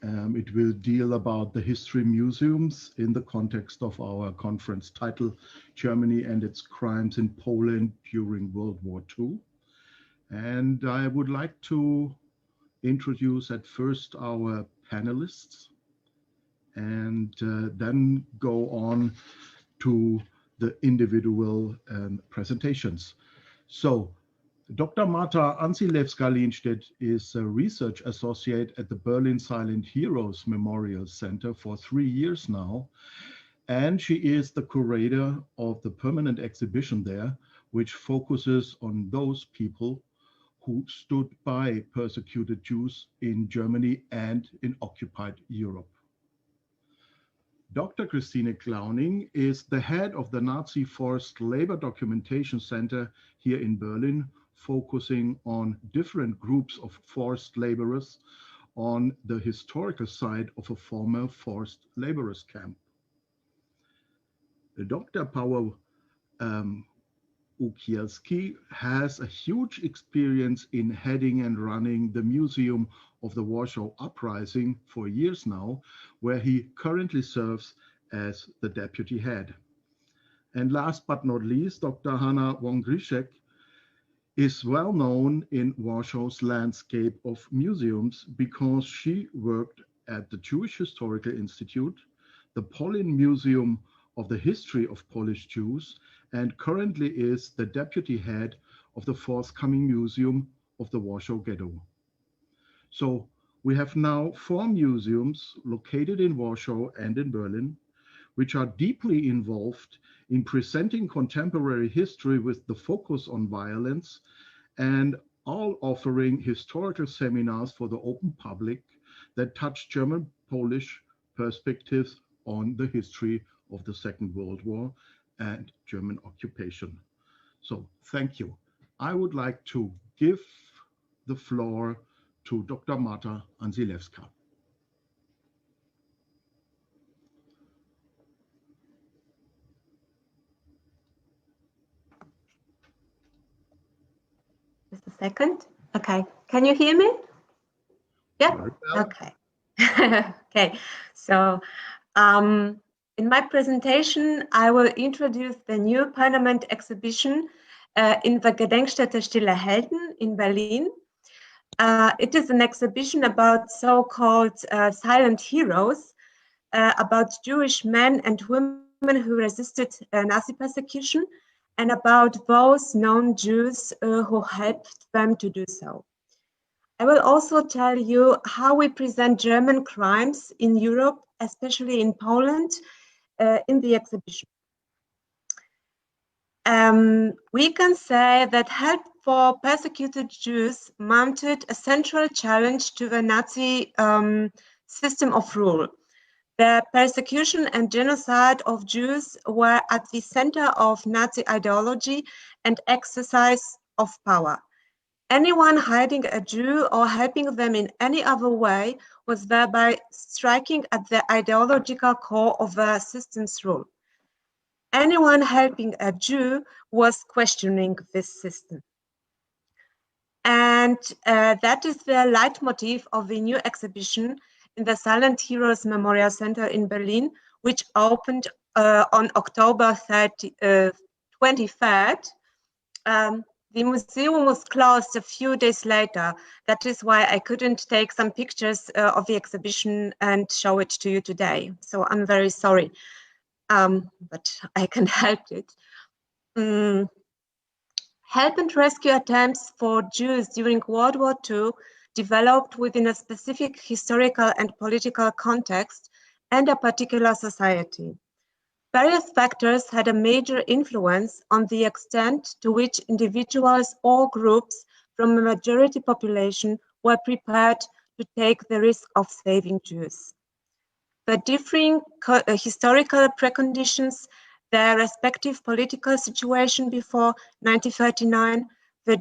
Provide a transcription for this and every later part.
It will deal about the history museums in the context of our conference title, Germany and its Crimes in Poland During World War II. And I would like to introduce at first our panelists and then go on to the individual presentations. So Dr. Marta Anzilewska-Lienstedt is a research associate at the Berlin Silent Heroes Memorial Center for 3 years now. And she is the curator of the permanent exhibition there, which focuses on those people who stood by persecuted Jews in Germany and in occupied Europe. Dr. Christine Klauning is the head of the Nazi Forced Labor Documentation Center here in Berlin, focusing on different groups of forced laborers on the historical side of a former forced laborers camp. Dr. Paweł Ukielski has a huge experience in heading and running the Museum of the Warsaw Uprising for years now, where he currently serves as the deputy head. And last but not least, Dr. Hanna Wągrzyczek is well known in Warsaw's landscape of museums because she worked at the Jewish Historical Institute, the Polin Museum of the History of Polish Jews, and currently is the deputy head of the forthcoming Museum of the Warsaw Ghetto. So we have now 4 museums located in Warsaw and in Berlin, which are deeply involved in presenting contemporary history with the focus on violence, and all offering historical seminars for the open public that touch German-Polish perspectives on the history of the Second World War and German occupation. So thank you. I would like to give the floor to Dr. Marta Anzilewska. Just a second. Okay, can you hear me? Yeah, okay. Okay, so in my presentation, I will introduce the new permanent exhibition in the Gedenkstätte Stille Helden in Berlin. It is an exhibition about so-called silent heroes, about Jewish men and women who resisted Nazi persecution, and about those known Jews who helped them to do so. I will also tell you how we present German crimes in Europe, especially in Poland, in the exhibition. We can say that help for persecuted Jews mounted a central challenge to the Nazi system of rule. The persecution and genocide of Jews were at the center of Nazi ideology and exercise of power. Anyone hiding a Jew or helping them in any other way was thereby striking at the ideological core of the system's rule. Anyone helping a Jew was questioning this system. And that is the leitmotif of the new exhibition in the Silent Heroes Memorial Center in Berlin, which opened on October 23rd. The museum was closed a few days later. That is why I couldn't take some pictures of the exhibition and show it to you today. So I'm very sorry, but I can help it. Help and rescue attempts for Jews during World War II developed within a specific historical and political context and a particular society. Various factors had a major influence on the extent to which individuals or groups from a majority population were prepared to take the risk of saving Jews. The differing historical preconditions, their respective political situation before 1939, the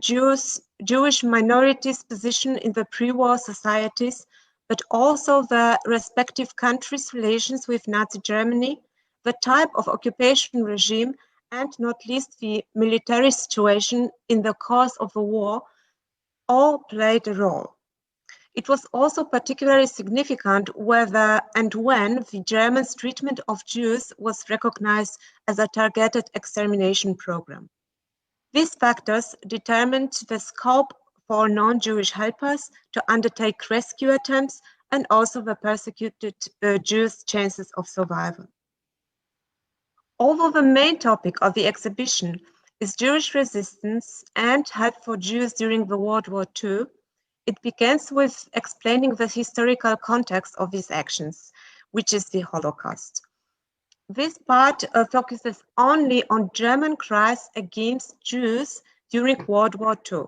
Jewish minorities' position in the pre-war societies, but also the respective countries' relations with Nazi Germany, the type of occupation regime, and not least the military situation in the course of the war, all played a role. It was also particularly significant whether and when the Germans' treatment of Jews was recognized as a targeted extermination program. These factors determined the scope for non-Jewish helpers to undertake rescue attempts and also the persecuted Jews' chances of survival. Although the main topic of the exhibition is Jewish resistance and help for Jews during the World War II, it begins with explaining the historical context of these actions, which is the Holocaust. This part focuses only on German crimes against Jews during World War II.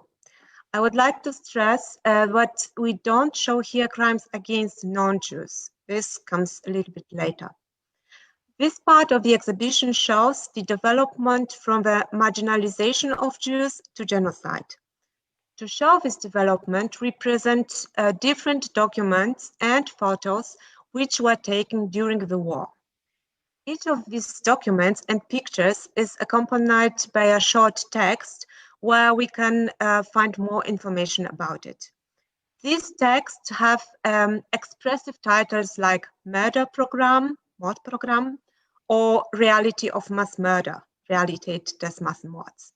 I would like to stress that we don't show here crimes against non-Jews. This comes a little bit later. This part of the exhibition shows the development from the marginalization of Jews to genocide. To show this development, we present different documents and photos which were taken during the war. Each of these documents and pictures is accompanied by a short text where we can find more information about it. These texts have expressive titles like Murder Program, Mordprogramm, or Reality of Mass Murder, Realität des Massenmords.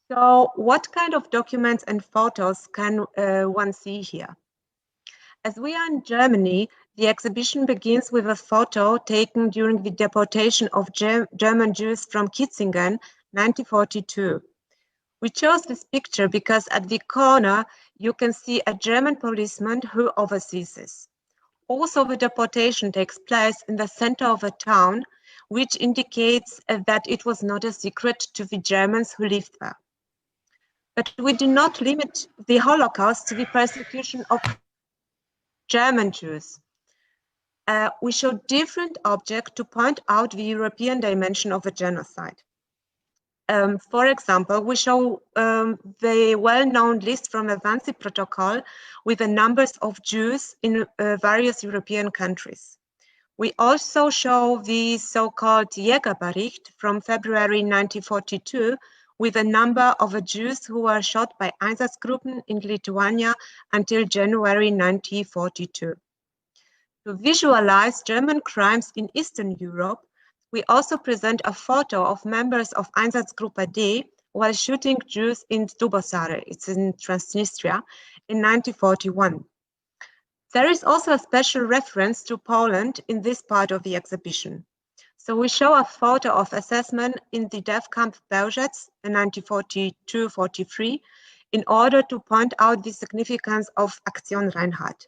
So what kind of documents and photos can one see here? As we are in Germany, the exhibition begins with a photo taken during the deportation of German Jews from Kitzingen, 1942. We chose this picture because at the corner, you can see a German policeman who oversees this. Also, the deportation takes place in the center of a town, which indicates that it was not a secret to the Germans who lived there. But we do not limit the Holocaust to the persecution of German Jews. We show different objects to point out the European dimension of a genocide. For example, we show the well-known list from the Wannsee Protocol with the numbers of Jews in various European countries. We also show the so-called Jägerbericht from February 1942 with a number of Jews who were shot by Einsatzgruppen in Lithuania until January 1942. To visualize German crimes in Eastern Europe, we also present a photo of members of Einsatzgruppe D while shooting Jews in Dubosare, it's in Transnistria, in 1941. There is also a special reference to Poland in this part of the exhibition. So we show a photo of assessment in the death camp Bełżec in 1942-43 in order to point out the significance of Aktion Reinhardt.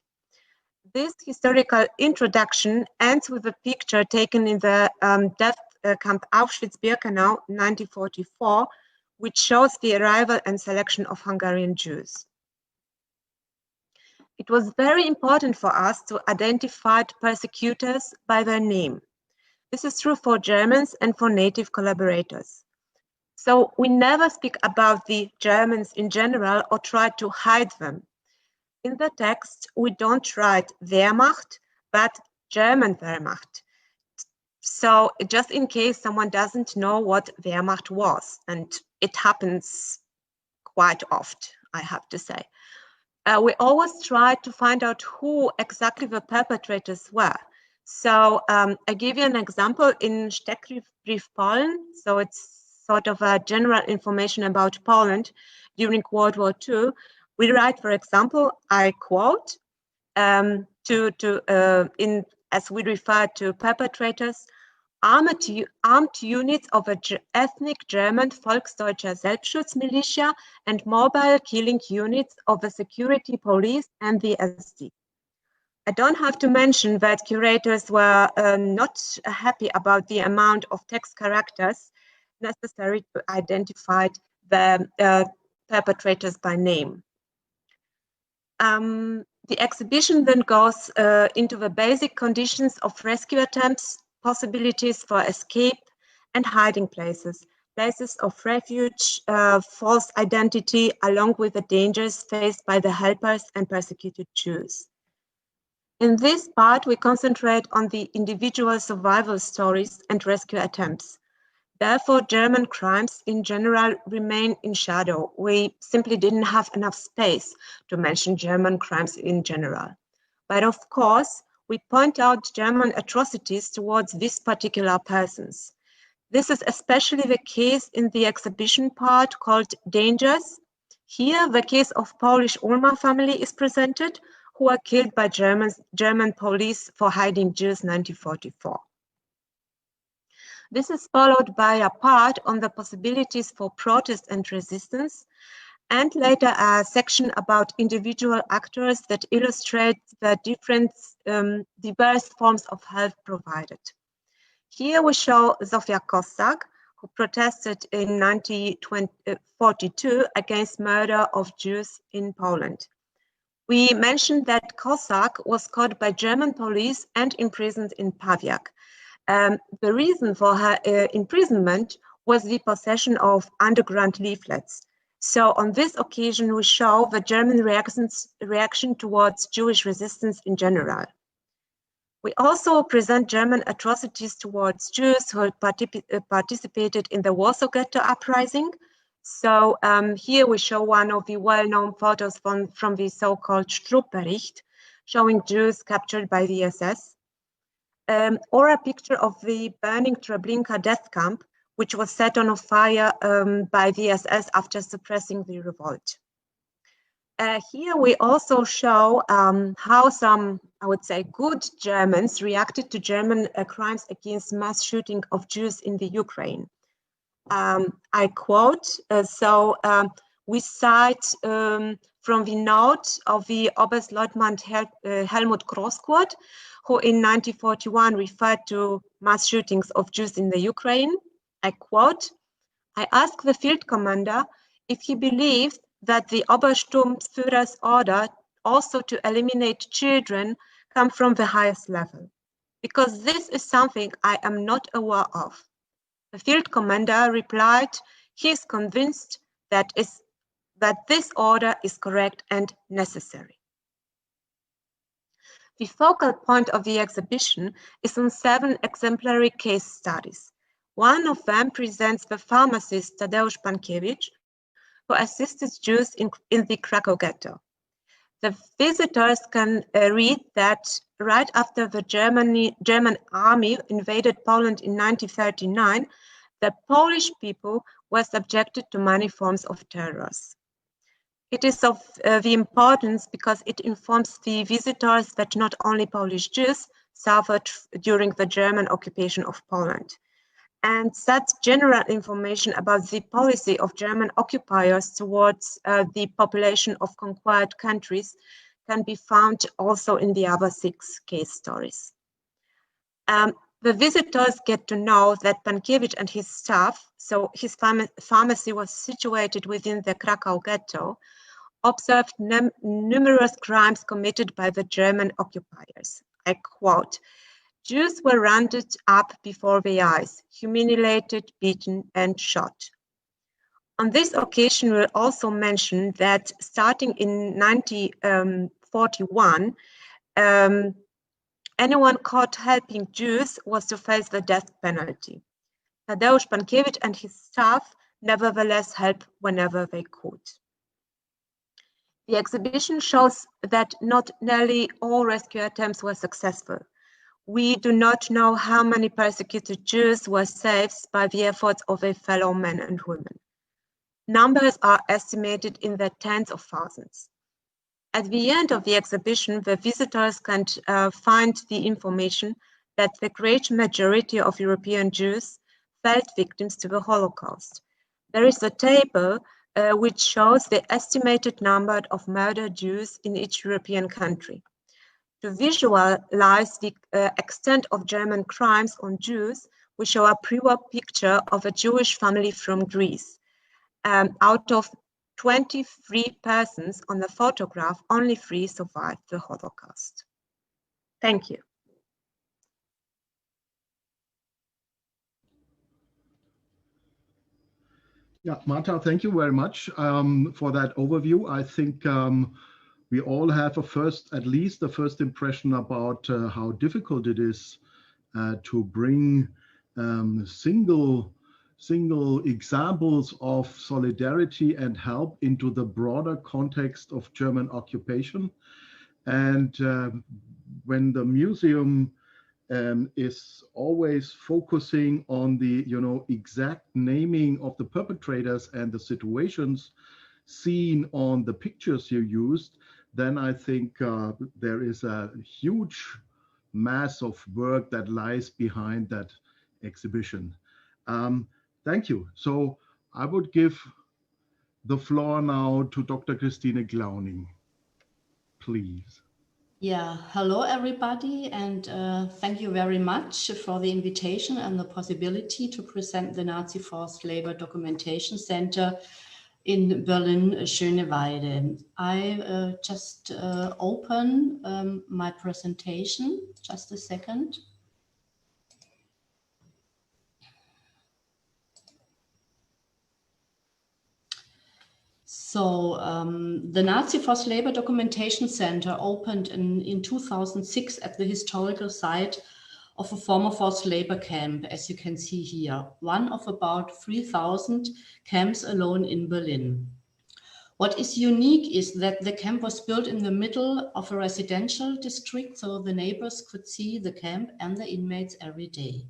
This historical introduction ends with a picture taken in the death camp Auschwitz-Birkenau 1944, which shows the arrival and selection of Hungarian Jews. It was very important for us to identify persecutors by their name. This is true for Germans and for native collaborators. So we never speak about the Germans in general or try to hide them. In the text, we don't write Wehrmacht, but German Wehrmacht. So just in case someone doesn't know what Wehrmacht was, and it happens quite often, I have to say. We always try to find out who exactly the perpetrators were. So I give you an example in Steckbrief Polen. So it's sort of a general information about Poland during World War II. We write, for example, I quote, as we refer to perpetrators, armed units of an ethnic German Volksdeutscher Selbstschutzmilitia and mobile killing units of the security police and the SD. I don't have to mention that curators were not happy about the amount of text characters necessary to identify the perpetrators by name. The exhibition then goes into the basic conditions of rescue attempts, possibilities for escape and hiding places, places of refuge, false identity, along with the dangers faced by the helpers and persecuted Jews. In this part, we concentrate on the individual survival stories and rescue attempts. Therefore, German crimes in general remain in shadow. We simply didn't have enough space to mention German crimes in general. But of course, we point out German atrocities towards these particular persons. This is especially the case in the exhibition part called Dangers. Here, the case of Polish Ulmer family is presented, who were killed by German police for hiding Jews in 1944. This is followed by a part on the possibilities for protest and resistance, and later a section about individual actors that illustrate the different diverse forms of help provided. Here we show Zofia Kossak, who protested in 1942 against murder of Jews in Poland. We mentioned that Kossak was caught by German police and imprisoned in Pawiak. The reason for her imprisonment was the possession of underground leaflets. So on this occasion, we show the German reaction towards Jewish resistance in general. We also present German atrocities towards Jews who participated in the Warsaw Ghetto uprising. So here we show one of the well-known photos from the so-called Struppbericht, showing Jews captured by the SS, or a picture of the burning Treblinka death camp, which was set on fire by the SS after suppressing the revolt. Here we also show how some, I would say, good Germans reacted to German crimes against mass shooting of Jews in the Ukraine. I quote, we cite from the note of the Oberstleutnant Helmut Großkurt, who in 1941 referred to mass shootings of Jews in the Ukraine. I quote, I asked the field commander if he believed that the Obersturmführer's order also to eliminate children come from the highest level, because this is something I am not aware of. The field commander replied, he is convinced that this order is correct and necessary. The focal point of the exhibition is on 7 exemplary case studies. One of them presents the pharmacist Tadeusz Pankiewicz, who assisted Jews in the Krakow ghetto. The visitors can read that right after the German army invaded Poland in 1939, the Polish people were subjected to many forms of terrors. It is of the importance because it informs the visitors that not only Polish Jews suffered during the German occupation of Poland. And such general information about the policy of German occupiers towards the population of conquered countries can be found also in the other 6 case stories. The visitors get to know that Pankiewicz and his staff, so his pharmacy was situated within the Krakow ghetto, observed numerous crimes committed by the German occupiers. I quote, Jews were rounded up before their eyes, humiliated, beaten, and shot. On this occasion, we'll also mention that starting in 1941, anyone caught helping Jews was to face the death penalty. Tadeusz Pankiewicz and his staff nevertheless helped whenever they could. The exhibition shows that not nearly all rescue attempts were successful. We do not know how many persecuted Jews were saved by the efforts of their fellow men and women. Numbers are estimated in the tens of thousands. At the end of the exhibition, the visitors can find the information that the great majority of European Jews fell victims to the Holocaust. There is a table which shows the estimated number of murdered Jews in each European country. To visualize the extent of German crimes on Jews, we show a pre-war picture of a Jewish family from Greece. Out of 23 persons on the photograph, only 3 survived the Holocaust. Thank you. Yeah, Marta, thank you very much for that overview. I think we all have at least a first impression about how difficult it is to bring single single examples of solidarity and help into the broader context of German occupation. And when the museum is always focusing on the exact naming of the perpetrators and the situations seen on the pictures you used, then I think there is a huge mass of work that lies behind that exhibition. Thank you. So I would give the floor now to Dr. Christine Glauning, please. Yeah, hello everybody, and thank you very much for the invitation and the possibility to present the Nazi Forced Labor Documentation Center in Berlin, Schöneweide. I just open my presentation, just a second. So the Nazi Forced Labor Documentation Center opened in 2006 at the historical site of a former forced labor camp, as you can see here, one of about 3,000 camps alone in Berlin. What is unique is that the camp was built in the middle of a residential district, so the neighbors could see the camp and the inmates every day.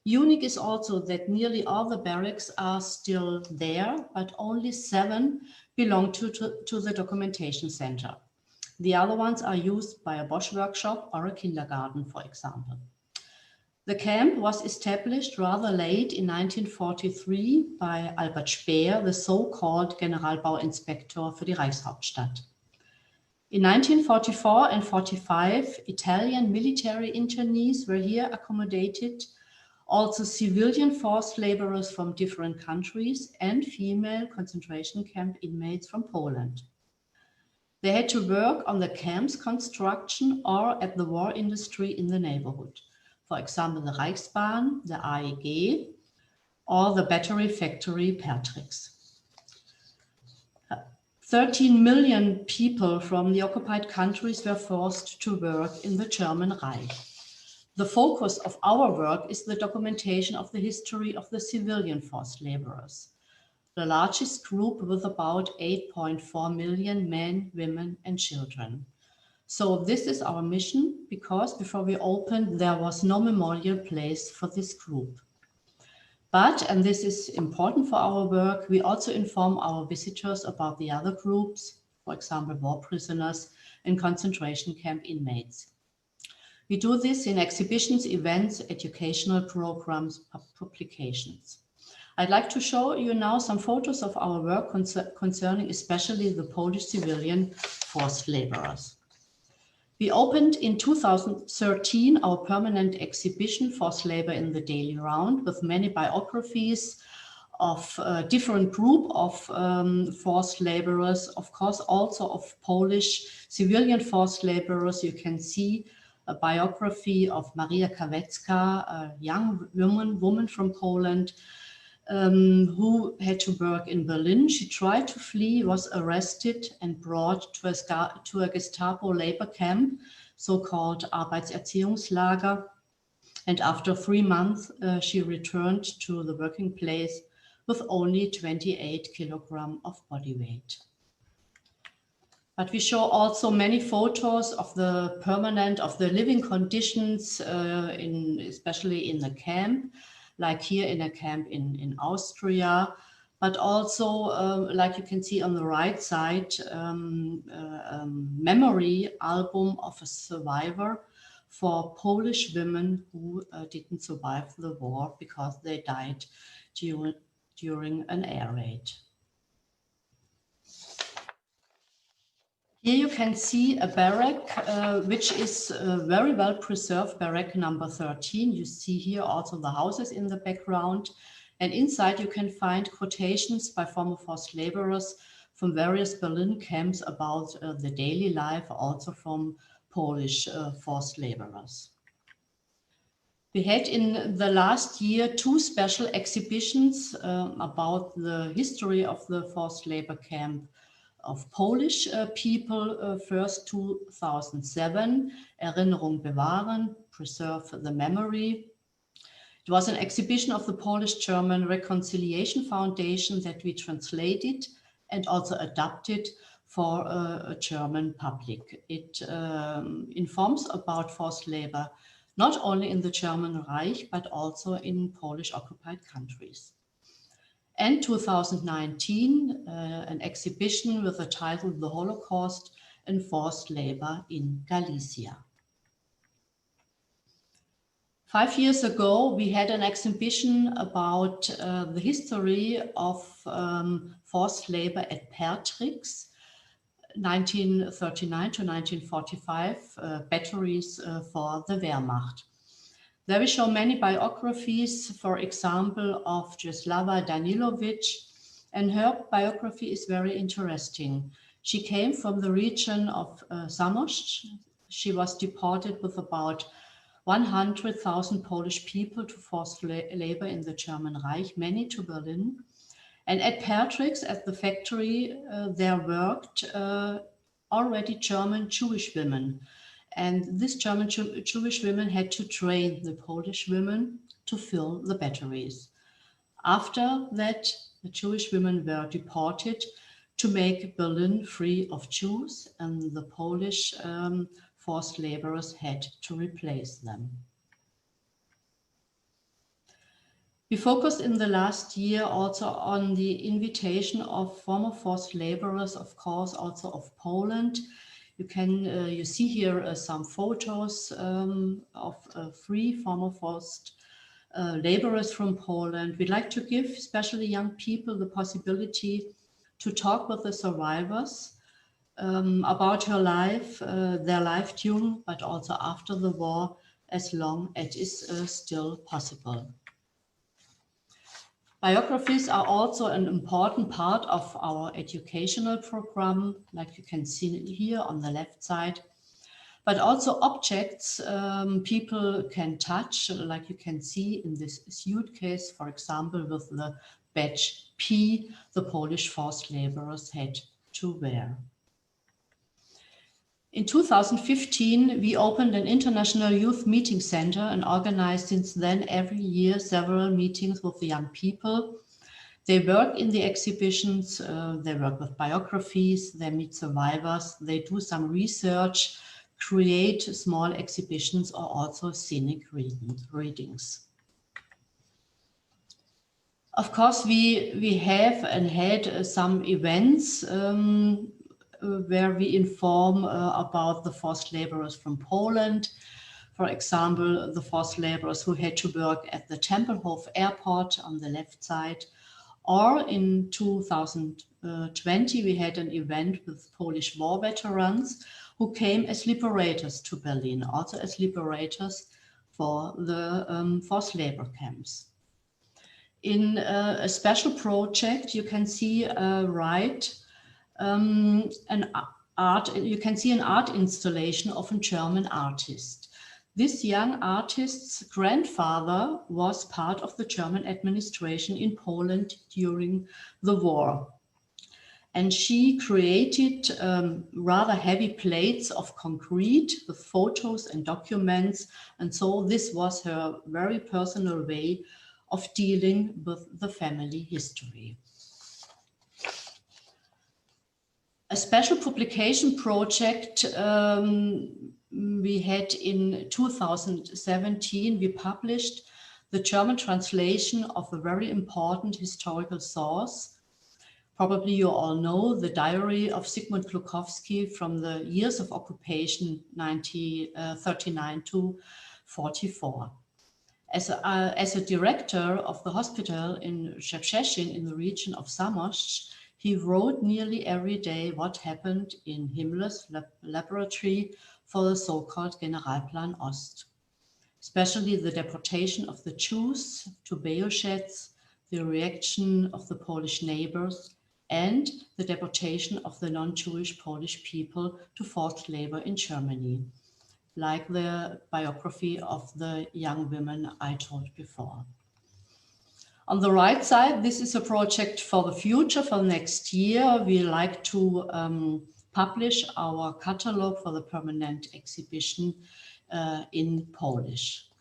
Unique is also that nearly all the barracks are still there, but only 7 belong to the documentation center. The other ones are used by a Bosch workshop or a kindergarten, for example. The camp was established rather late in 1943 by Albert Speer, the so-called Generalbauinspektor für die Reichshauptstadt. In 1944 and 45, Italian military internees were here accommodated, also civilian forced laborers from different countries and female concentration camp inmates from Poland. They had to work on the camp's construction or at the war industry in the neighborhood. For example, the Reichsbahn, the AEG, or the battery factory Pertrix. 13 million people from the occupied countries were forced to work in the German Reich. The focus of our work is the documentation of the history of the civilian forced laborers, the largest group with about 8.4 million men, women, and children. So this is our mission, because before we opened, there was no memorial place for this group. But, and this is important for our work, we also inform our visitors about the other groups, for example, war prisoners and concentration camp inmates. We do this in exhibitions, events, educational programs, publications. I'd like to show you now some photos of our work concerning especially the Polish civilian forced laborers. We opened in 2013 our permanent exhibition, Forced Labor in the Daily Round, with many biographies of a different group of forced laborers, of course also of Polish civilian forced laborers. You can see a biography of Maria Kawecka, a young woman from Poland, who had to work in Berlin. She tried to flee, was arrested and brought to a Gestapo labor camp, so-called Arbeitserziehungslager. And after 3 months, she returned to the working place with only 28 kilograms of body weight. But we show also many photos of the living conditions, especially in the camp, like here in a camp in Austria, but also, like you can see on the right side, memory album of a survivor for Polish women who didn't survive the war because they died during an air raid. Here you can see a barrack, which is very well preserved, barrack number 13. You see here also the houses in the background. And inside you can find quotations by former forced laborers from various Berlin camps about the daily life, also from Polish forced laborers. We had in the last year 2 special exhibitions about the history of the forced labor camp of Polish people. First 2007, Erinnerung bewahren, preserve the memory. It was an exhibition of the Polish-German Reconciliation Foundation that we translated and also adapted for a German public. It informs about forced labor, not only in the German Reich, but also in Polish occupied countries. And 2019, an exhibition with the title The Holocaust and Forced Labor in Galicia. 5 years ago, we had an exhibition about the history of forced labor at Pertrix, 1939 to 1945, batteries for the Wehrmacht. There we show many biographies, for example, of Jesława Danilovic, and her biography is very interesting. She came from the region of Zamość. She was deported with about 100,000 Polish people to forced labor in the German Reich, many to Berlin. And at Pertrix, at the factory, there worked already German Jewish women. And these German Jewish women had to train the Polish women to fill the batteries. After that, the Jewish women were deported to make Berlin free of Jews, and the Polish forced laborers had to replace them. We focused in the last year also on the invitation of former forced laborers, of course, also of Poland. You see here some photos of 3 former forced laborers from Poland. We'd like to give especially young people the possibility to talk with the survivors about her life, their life during, but also after the war, as long as it is still possible. Biographies are also an important part of our educational program, like you can see here on the left side, but also objects people can touch, like you can see in this suitcase, for example, with the badge P the Polish forced laborers had to wear. In 2015, we opened an international youth meeting center and organized since then every year several meetings with the young people. They work in the exhibitions, they work with biographies, they meet survivors, they do some research, create small exhibitions or also scenic readings. Of course, we have and had some events where we inform about the forced laborers from Poland. For example, the forced laborers who had to work at the Tempelhof airport on the left side. Or in 2020, we had an event with Polish war veterans who came as liberators to Berlin, also as liberators for the forced labor camps. In a special project, you can see you can see an art installation of a German artist. This young artist's grandfather was part of the German administration in Poland during the war. And she created rather heavy plates of concrete with photos and documents. And so this was her very personal way of dealing with the family history. A special publication project we had in 2017, we published the German translation of a very important historical source. Probably you all know the diary of Sigmund Glukowski from the years of occupation 1939 to 44. As a director of the hospital in Szczecin in the region of Zamość, he wrote nearly every day what happened in Himmler's laboratory for the so-called Generalplan Ost, especially the deportation of the Jews to Bełżec, the reaction of the Polish neighbors, and the deportation of the non-Jewish Polish people to forced labor in Germany, like the biography of the young women I told before. On the right side, this is a project for the future, for next year. We like to publish our catalog for the permanent exhibition in Polish.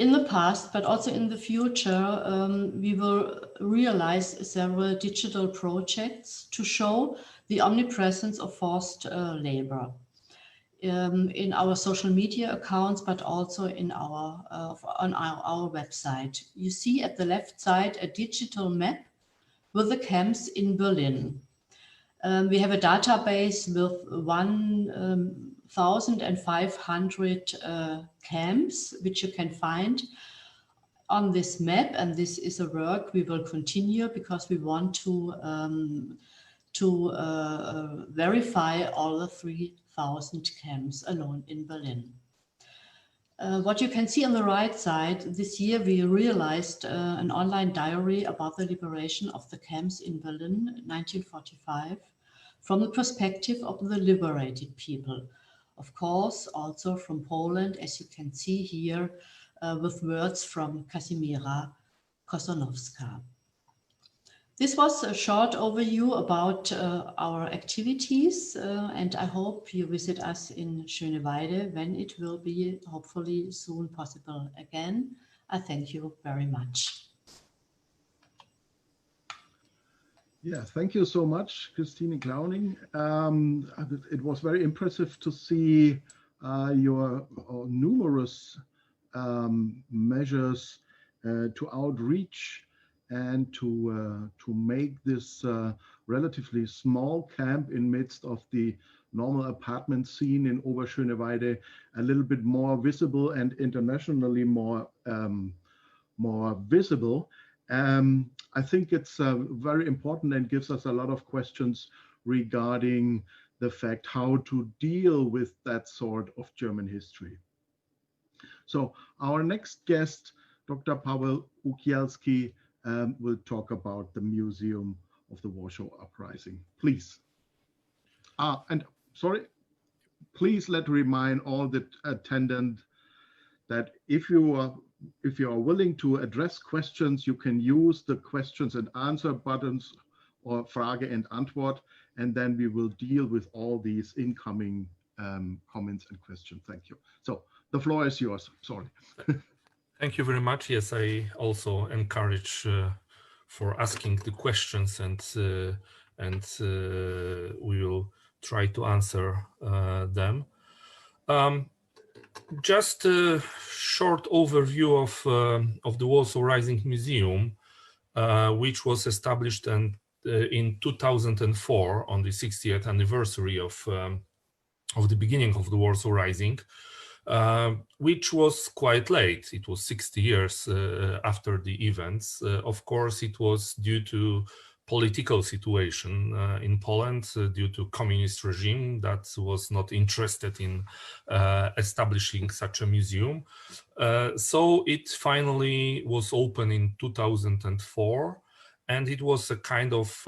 In the past, but also in the future, we will realize several digital projects to show the omnipresence of forced labor in our social media accounts, but also in on our website. You see at the left side a digital map with the camps in Berlin. We have a database with 1,500 camps, which you can find on this map. And this is a work we will continue because we want to verify all the 3,000 camps alone in Berlin. What you can see on the right side, this year we realized an online diary about the liberation of the camps in Berlin, 1945, from the perspective of the liberated people. Of course, also from Poland, as you can see here, with words from Kazimiera Kosonowska. This was a short overview about our activities, and I hope you visit us in Schöneweide when it will be hopefully soon possible again. I thank you very much. Yeah, thank you so much, Christine Clowning. It was very impressive to see your numerous measures to outreach and to make this relatively small camp in midst of the normal apartment scene in Oberschöneweide a little bit more visible and internationally more visible. I think it's very important and gives us a lot of questions regarding the fact how to deal with that sort of German history. So our next guest, Dr. Paweł Ukielski, will talk about the Museum of the Warsaw Uprising. Please. And sorry, please remind all the attendants that if you are willing to address questions, you can use the questions and answer buttons or Frage and Antwort, and then we will deal with all these incoming comments and questions. Thank you. So the floor is yours. Sorry. Thank you very much. Yes, I also encourage for asking the questions, and we will try to answer them. Just a short overview of the Warsaw Rising Museum, which was established in 2004 on the 60th anniversary of the beginning of the Warsaw Rising, which was quite late. It was 60 years after the events. Of course, it was due to political situation in Poland, due to communist regime that was not interested in establishing such a museum. So it finally was open in 2004, and it was a kind of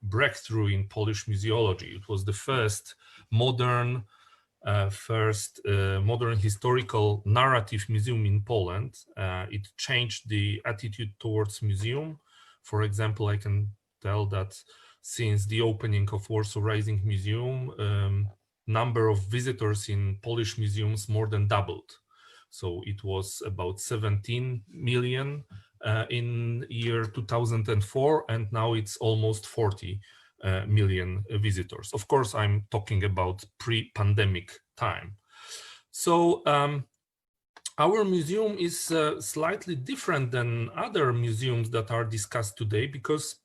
breakthrough in Polish museology. It was the first modern historical narrative museum in Poland. It changed the attitude towards museum. For example, I can tell that since the opening of Warsaw Rising Museum, number of visitors in Polish museums more than doubled. So it was about 17 million in year 2004, and now it's almost 40 million visitors. Of course, I'm talking about pre-pandemic time. So our museum is slightly different than other museums that are discussed today, because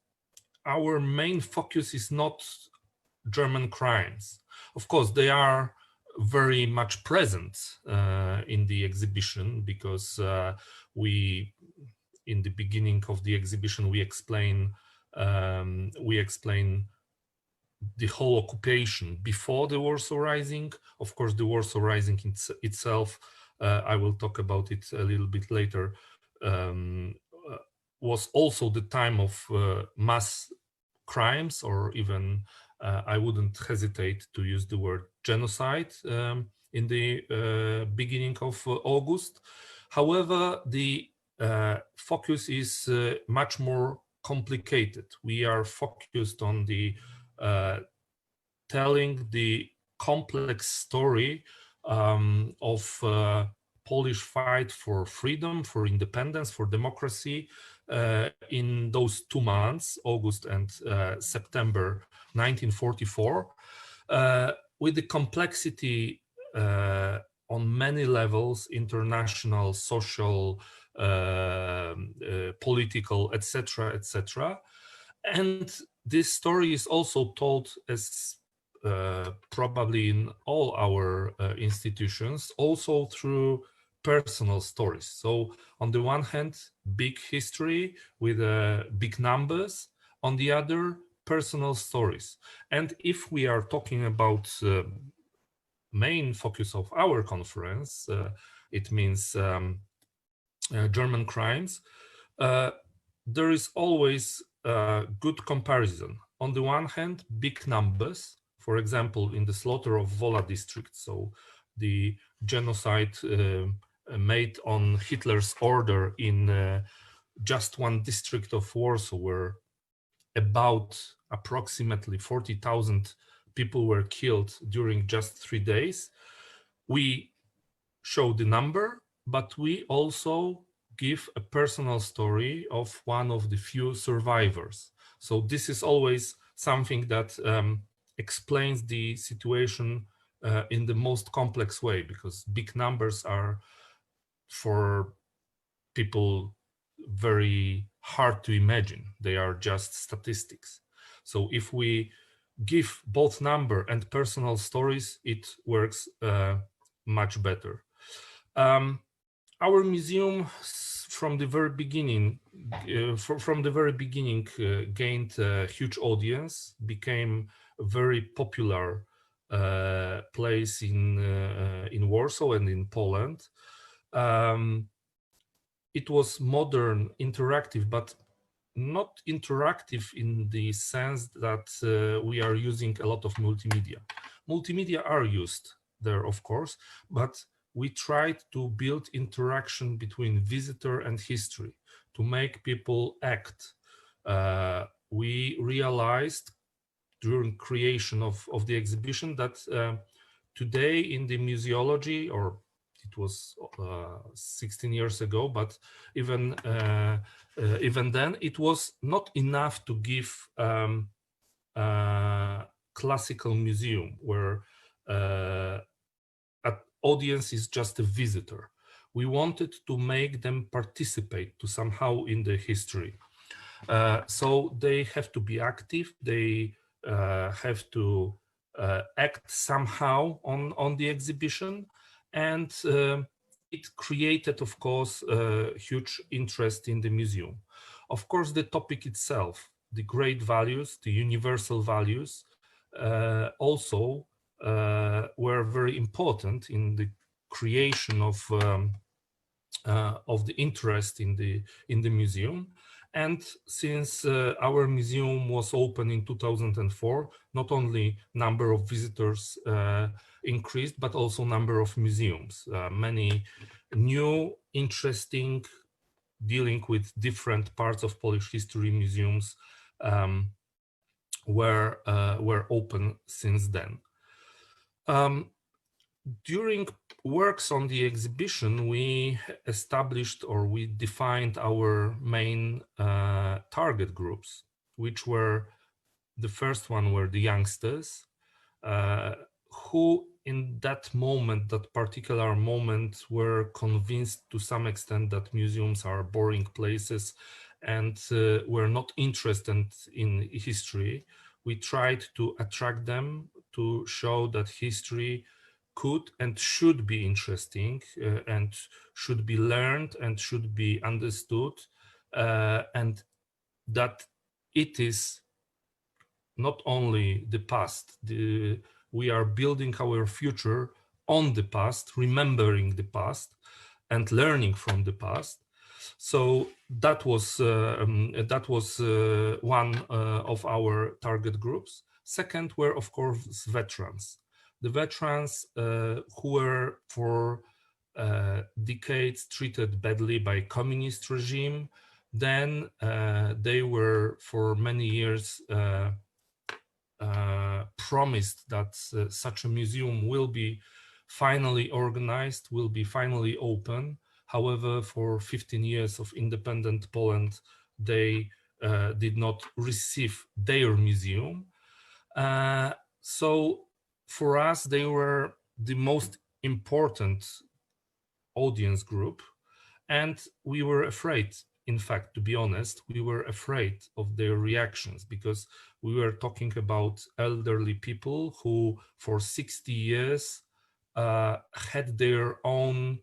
our main focus is not German crimes. Of course, they are very much present in the exhibition, because in the beginning of the exhibition, we explain the whole occupation before the Warsaw Rising. Of course, the Warsaw Rising itself, I will talk about it a little bit later, was also the time of mass crimes, or even I wouldn't hesitate to use the word genocide in the beginning of August. However, the focus is much more complicated. We are focused on the telling the complex story of Polish fight for freedom, for independence, for democracy in those 2 months, August and September 1944, with the complexity on many levels, international, social, political, etc., etc. And this story is also told as probably in all our institutions, also through personal stories. So on the one hand, big history with big numbers, on the other, personal stories. And if we are talking about main focus of our conference, it means German crimes, there is always a good comparison. On the one hand, big numbers, for example, in the slaughter of Wola district, so the genocide made on Hitler's order in just one district of Warsaw, where about approximately 40,000 people were killed during just 3 days. We show the number, but we also give a personal story of one of the few survivors. So this is always something that explains the situation in the most complex way, because big numbers are for people very hard to imagine. They are just statistics. So if we give both number and personal stories, it works much better. Our museum from the very beginning, gained a huge audience, became a very popular place in Warsaw and in Poland. It was modern, interactive, but not interactive in the sense that we are using a lot of multimedia. Multimedia are used there, of course, but we tried to build interaction between visitor and history to make people act. We realized during creation of the exhibition that today in the museology, or it was 16 years ago, but even then, it was not enough to give classical museum where an audience is just a visitor. We wanted to make them participate to somehow in the history. So they have to be active. They have to act somehow on the exhibition. And it created, of course, a huge interest in the museum. Of course, the topic itself, the great values, the universal values, also were very important in the creation of the interest in the museum. And since our museum was open in 2004, not only number of visitors increased, but also number of museums. Many new, interesting, dealing with different parts of Polish history museums were open since then. During works on the exhibition, we established, or we defined, our main target groups, which were, the first one were the youngsters, who in that moment, that particular moment, were convinced to some extent that museums are boring places and were not interested in history. We tried to attract them, to show that history could and should be interesting and should be learned and should be understood, and that it is not only the past. We are building our future on the past, remembering the past and learning from the past. So that was one of our target groups. Second were, of course, veterans. The veterans who were for decades treated badly by communist regime. Then they were for many years promised that such a museum will be finally organized, will be finally open. However, for 15 years of independent Poland, they did not receive their museum. So for us, they were the most important audience group, and we were afraid. In fact, to be honest, we were afraid of their reactions, because we were talking about elderly people who for 60 years had their own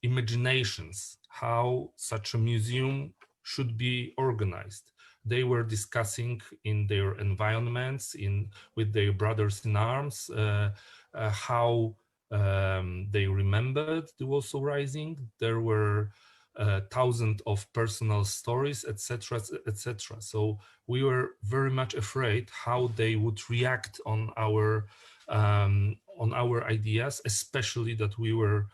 imaginations how such a museum should be organized. They were discussing in their environments, with their brothers in arms, how they remembered the Warsaw Rising. There were thousands of personal stories, etc., etc. So we were very much afraid how they would react on our ideas, especially that we were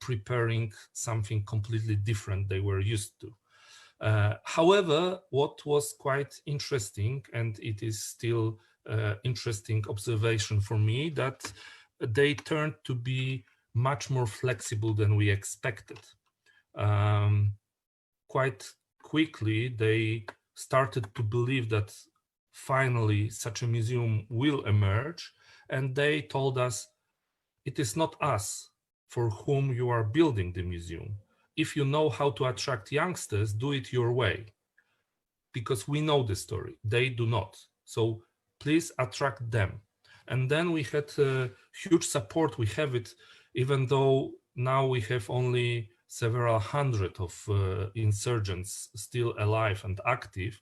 preparing something completely different they were used to. However, what was quite interesting, and it is still interesting observation for me, that they turned to be much more flexible than we expected. Quite quickly, they started to believe that finally such a museum will emerge, and they told us, it is not us for whom you are building the museum. If you know how to attract youngsters, do it your way, because we know the story. They do not. So please attract them. And then we had huge support. We have it, even though now we have only several hundred of insurgents still alive and active.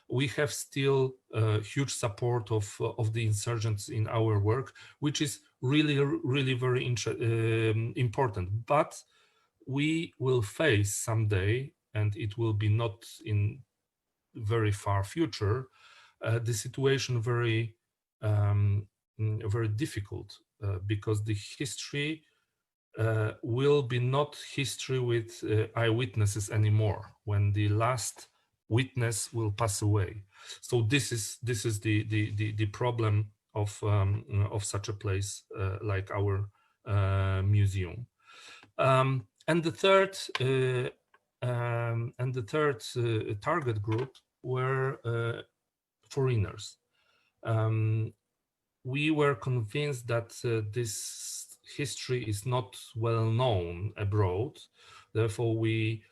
We have still huge support of the insurgents in our work, which is really very important. But we will face someday, and it will be not in very far future, the situation very difficult, because the history will be not history with eyewitnesses anymore, when the last witness will pass away. So this is the problem of such a place like our museum. And the third target group were foreigners. We were convinced that this history is not well known abroad. Therefore, we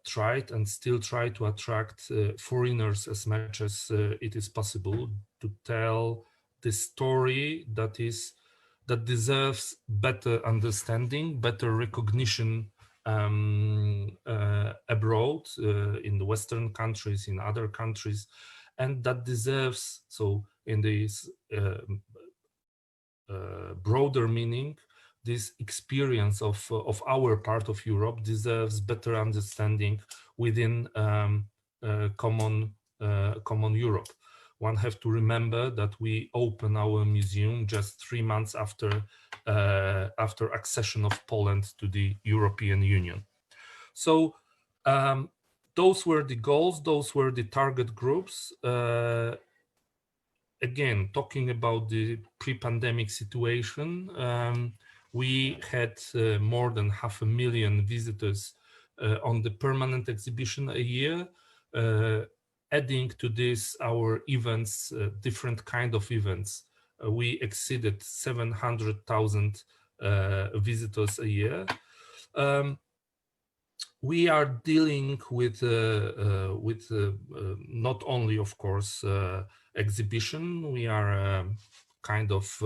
tried and still try to attract foreigners as much as it is possible, to tell the story that deserves better understanding, better recognition abroad, in the Western countries, in other countries, and that deserves, so in this broader meaning, this experience of our part of Europe deserves better understanding within common Europe. One have to remember that we open our museum just 3 months after accession of Poland to the European Union. So those were the goals, those were the target groups. Again, talking about the pre-pandemic situation, we had more than 500,000 visitors on the permanent exhibition a year. Adding to this our events, different kind of events, we exceeded 700,000 visitors a year. We are dealing with not only, of course, exhibition. We are kind of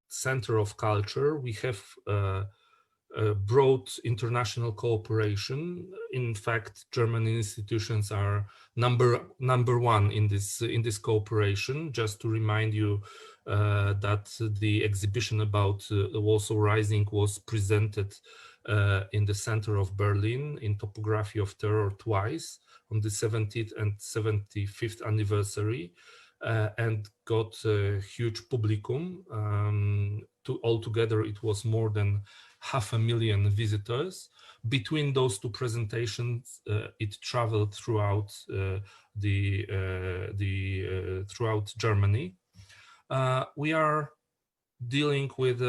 center of culture. We have broad international cooperation. In fact, German institutions are number one in this cooperation. Just to remind you that the exhibition about the Warsaw Rising was presented in the center of Berlin in Topography of Terror twice, on the 70th and 75th anniversary, and got a huge publicum. Altogether, it was more than 500,000 visitors. Between those two presentations, it traveled throughout throughout Germany. We are dealing with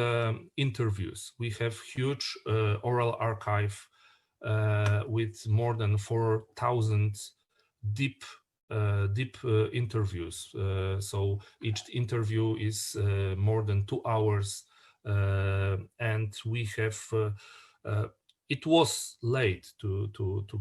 interviews. We have huge oral archive with more than 4,000 deep interviews. So each interview is more than 2 hours, and we have. It was late to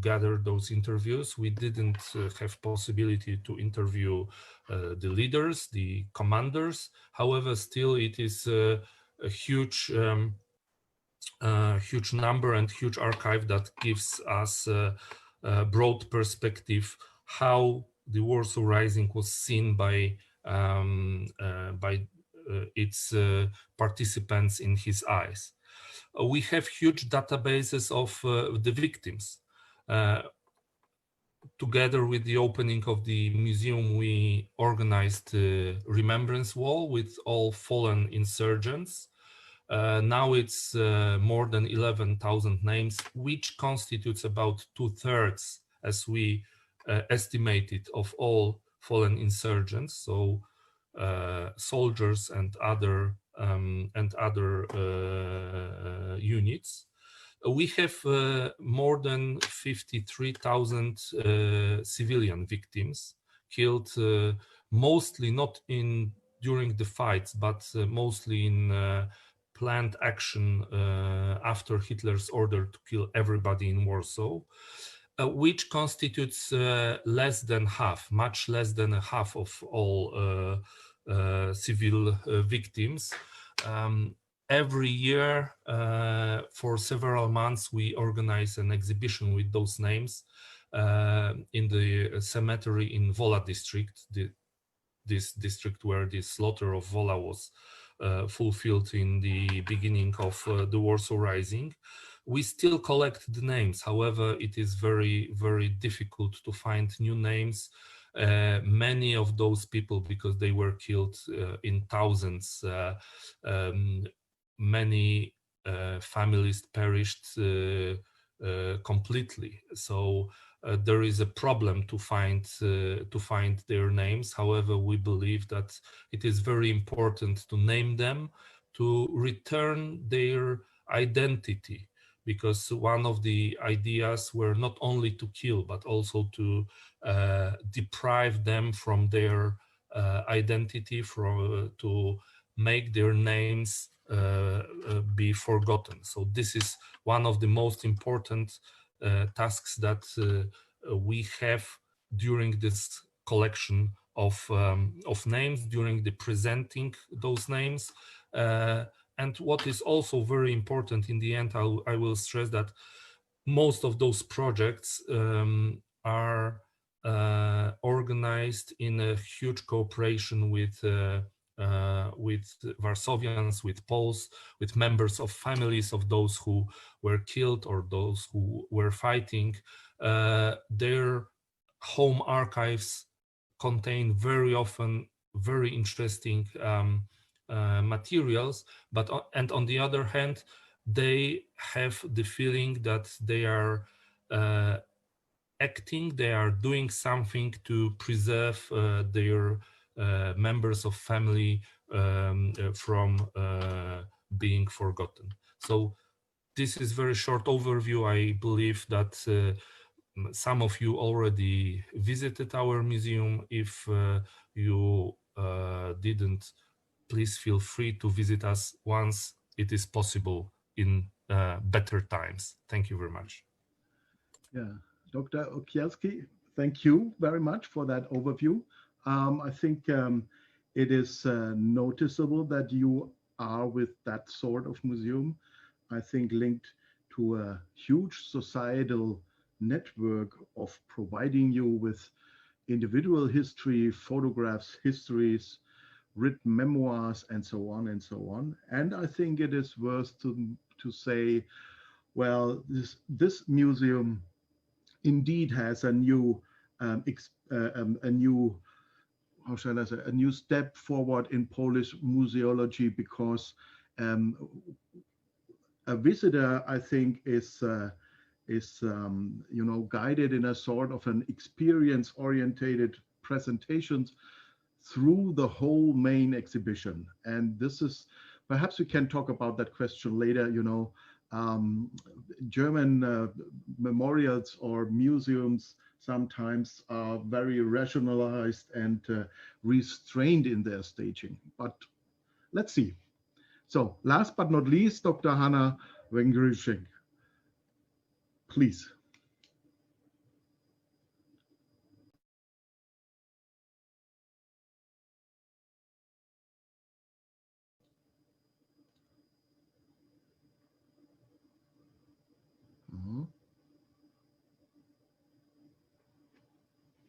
gather those interviews. We didn't have possibility to interview the leaders, the commanders. However, still it is a huge huge number and huge archive that gives us a broad perspective how the Warsaw Rising was seen by its participants in his eyes. We have huge databases of the victims. Together with the opening of the museum, we organized a remembrance wall with all fallen insurgents. Now it's more than 11,000 names, which constitutes about 2/3, as we estimated, of all fallen insurgents. So soldiers and other units. We have more than 53,000 civilian victims killed, mostly not during the fights, but mostly in planned action after Hitler's order to kill everybody in Warsaw, which constitutes less than half, much less than a half of all civil victims. Every year, for several months, we organize an exhibition with those names in the cemetery in Wola district, this district where the slaughter of Wola was fulfilled in the beginning of the Warsaw Rising. We still collect the names. However, it is very, very difficult to find new names. Many of those people, because they were killed in thousands, many families perished completely. So there is a problem to find their names. However, we believe that it is very important to name them, to return their identity, because one of the ideas were not only to kill, but also to deprive them from their identity, to make their names be forgotten. So this is one of the most important tasks that we have during this collection of names, during the presenting those names. And what is also very important in the end, I will stress that most of those projects are organized in a huge cooperation with Warsavians, with Poles, with members of families of those who were killed or those who were fighting. Their home archives contain very often very interesting materials, and on the other hand, they have the feeling that they are acting, they are doing something to preserve their members of family from being forgotten. So this is very short overview. I believe that some of you already visited our museum. If you didn't, please feel free to visit us once it is possible in better times. Thank you very much. Yeah, Dr. Okielski, thank you very much for that overview. I think it is noticeable that you are with that sort of museum, I think linked to a huge societal network of providing you with individual history, photographs, histories, written memoirs, and so on and so on. And I think it is worth to say, well, this museum indeed has a new how shall I say, a new step forward in Polish museology, because a visitor, I think, is guided in a sort of an experience-orientated presentations through the whole main exhibition. And this is perhaps we can talk about that question later. You know, German memorials or museums sometimes are very rationalized and restrained in their staging, but let's see. So last but not least, Dr. Hanna Wengrischek, please.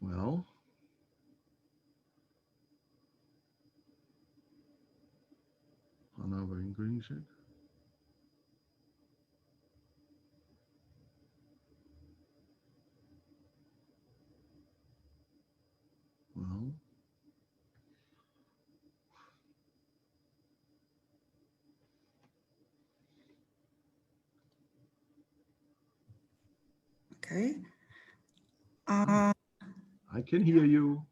Well, Hanna Wengrischek. Well, okay. I can hear you.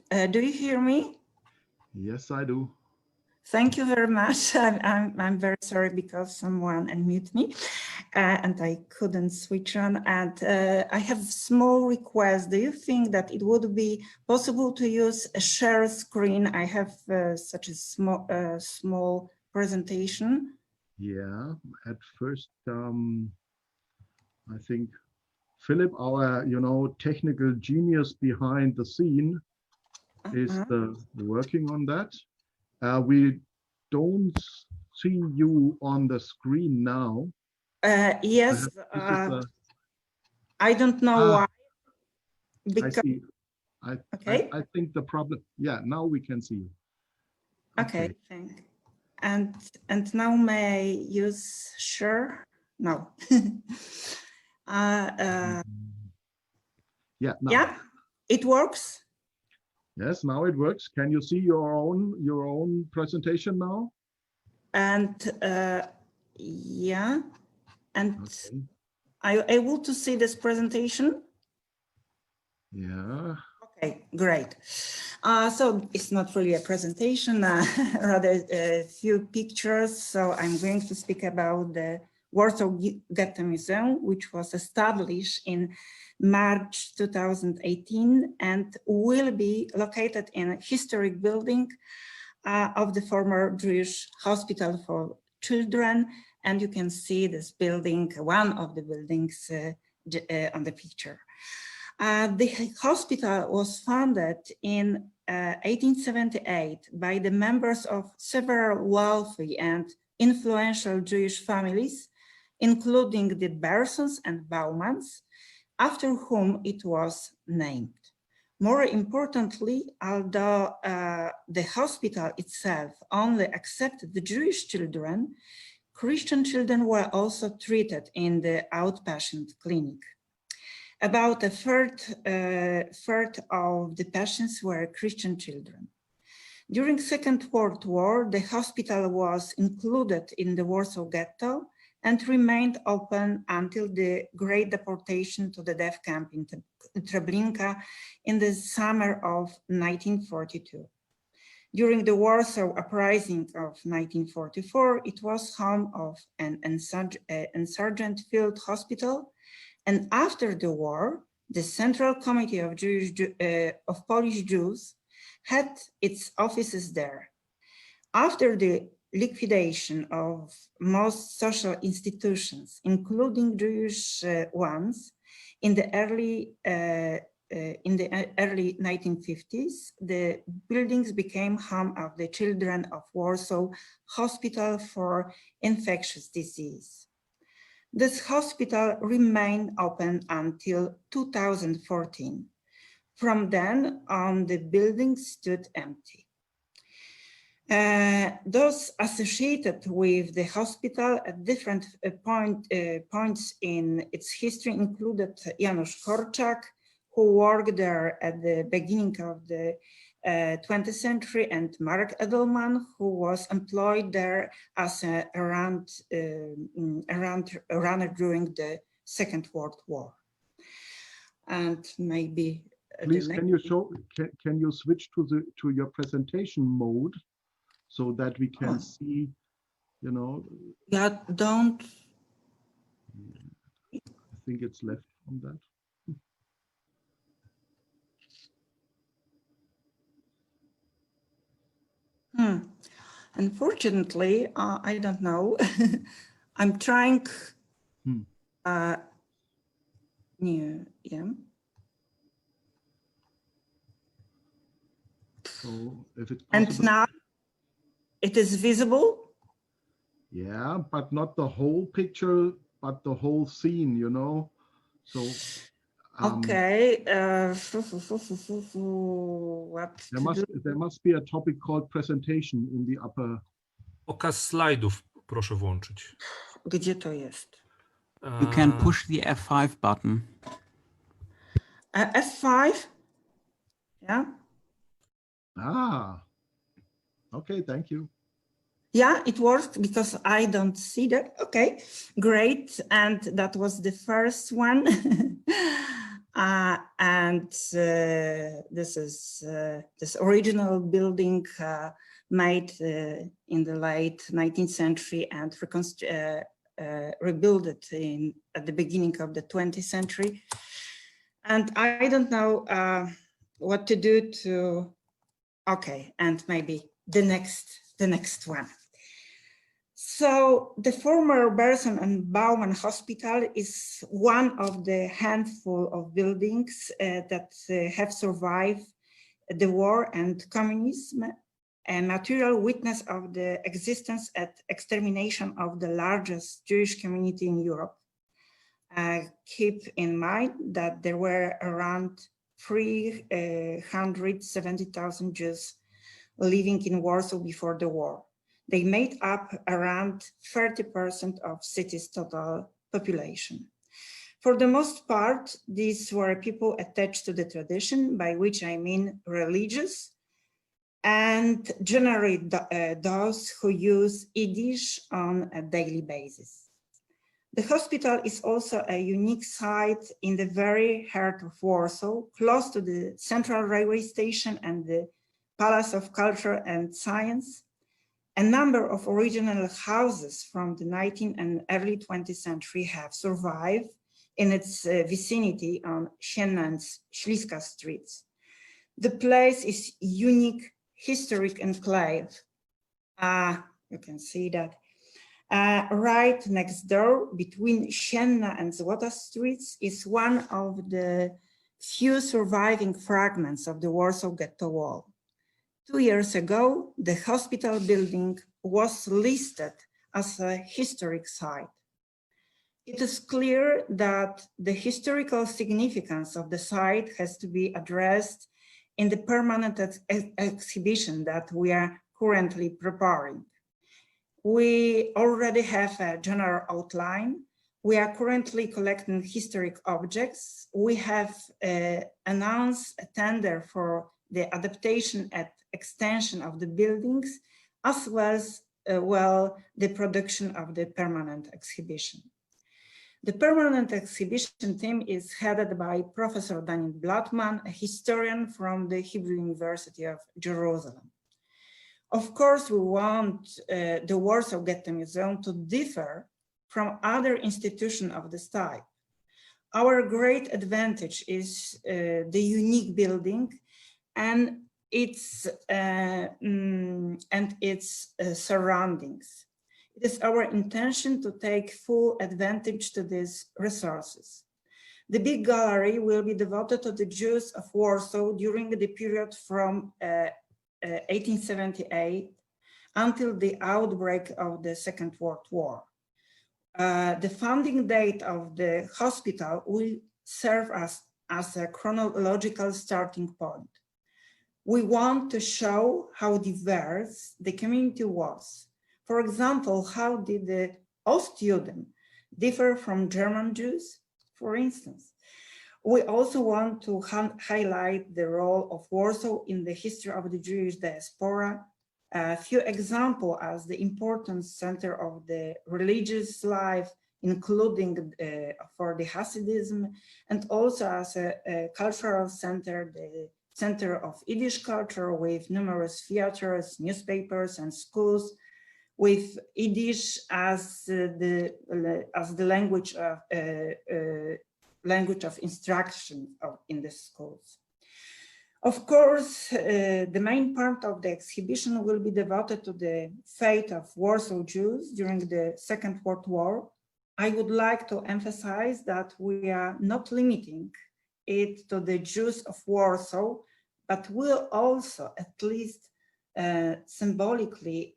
Do you hear me? Yes, I do. Thank you very much. I'm very sorry because someone unmuted me and I couldn't switch on. And I have a small request. Do you think that it would be possible to use a share screen? I have such a small presentation. Yeah, at first, I think Philip, our technical genius behind the scene, is working on that. We don't see you on the screen now. Yes, I don't know why. Because, I see. I think the problem. Yeah, now we can see you. Okay, thank you. And now may I use share? No. Yeah. No. Yeah, it works. Yes, now it works. Can you see your own presentation now? And yeah, and okay. Are you able to see this presentation? Yeah. Okay, great. So it's not really a presentation, rather a few pictures. So I'm going to speak about the Warsaw Ghetto Museum, which was established in March 2018 and will be located in a historic building of the former Jewish Hospital for Children. And you can see this building, one of the buildings on the picture. The hospital was founded in 1878 by the members of several wealthy and influential Jewish families, including the Bersons and Baumans, after whom it was named. More importantly, although the hospital itself only accepted the Jewish children, Christian children were also treated in the outpatient clinic. About a third of the patients were Christian children. During Second World War, the hospital was included in the Warsaw Ghetto and remained open until the Great Deportation to the death camp in Treblinka in the summer of 1942. During the Warsaw Uprising of 1944, it was home of an insurgent field hospital. And after the war, the Central Committee of Polish Jews had its offices there. After the liquidation of most social institutions, including Jewish ones, in the early 1950s, the buildings became home of the Children of Warsaw Hospital for Infectious Disease. This hospital remained open until 2014. From then on, the building stood empty. Those associated with the hospital at different points in its history included Janusz Korczak, who worked there at the beginning of the 20th century, and Marek Edelman, who was employed there as a runner during the Second World War. And maybe please, can you switch to your presentation mode so that we can see, you know. Yeah, don't. I think it's left from that. Unfortunately, I don't know. I'm trying new, yeah. So if it's possible. And now it is visible? Yeah, but not the whole picture, but the whole scene, you know. So okay. What there must be a topic called presentation in the upper. Pokaz slajdów proszę włączyć. Gdzie to jest? You can push the F5 button. F5? Yeah. Ah, okay, thank you. Yeah, it worked because I don't see that. Okay, great. And that was the first one. This is this original building made in the late 19th century and rebuilt it at the beginning of the 20th century. And I don't know what to do to, okay, and maybe the next one. So the former Berson and Baumann Hospital is one of the handful of buildings that have survived the war and communism, a material witness of the existence and extermination of the largest Jewish community in Europe. Keep in mind that there were around 370,000 Jews living in Warsaw before the war. They made up around 30% of city's total population. For the most part, these were people attached to the tradition, by which I mean religious, and generally those who use Yiddish on a daily basis. The hospital is also a unique site in the very heart of Warsaw, close to the central railway station and the Palace of Culture and Science. A number of original houses from the 19th and early 20th century have survived in its vicinity on Sienna and Śliska streets. The place is unique historic enclave. You can see that. Right next door between Sienna and Złota streets is one of the few surviving fragments of the Warsaw Ghetto Wall. 2 years ago, the hospital building was listed as a historic site. It is clear that the historical significance of the site has to be addressed in the permanent exhibition that we are currently preparing. We already have a general outline. We are currently collecting historic objects. We have announced a tender for the adaptation and extension of the buildings, as well as the production of the permanent exhibition. The permanent exhibition team is headed by Professor Daniel Blattman, a historian from the Hebrew University of Jerusalem. Of course, we want the Warsaw Ghetto Museum to differ from other institutions of this type. Our great advantage is the unique building and its surroundings. It is our intention to take full advantage to these resources. The big gallery will be devoted to the Jews of Warsaw during the period from 1878 until the outbreak of the Second World War. The founding date of the hospital will serve as a chronological starting point. We want to show how diverse the community was. For example, how did the Ostjuden differ from German Jews, for instance? We also want to highlight the role of Warsaw in the history of the Jewish diaspora. A few examples as the important center of the religious life, including for the Hasidism, and also as a cultural center, the center of Yiddish culture with numerous theaters, newspapers, and schools, with Yiddish as the language of instruction in the schools. Of course, the main part of the exhibition will be devoted to the fate of Warsaw Jews during the Second World War. I would like to emphasize that we are not limiting it to the Jews of Warsaw, but will also, at least symbolically,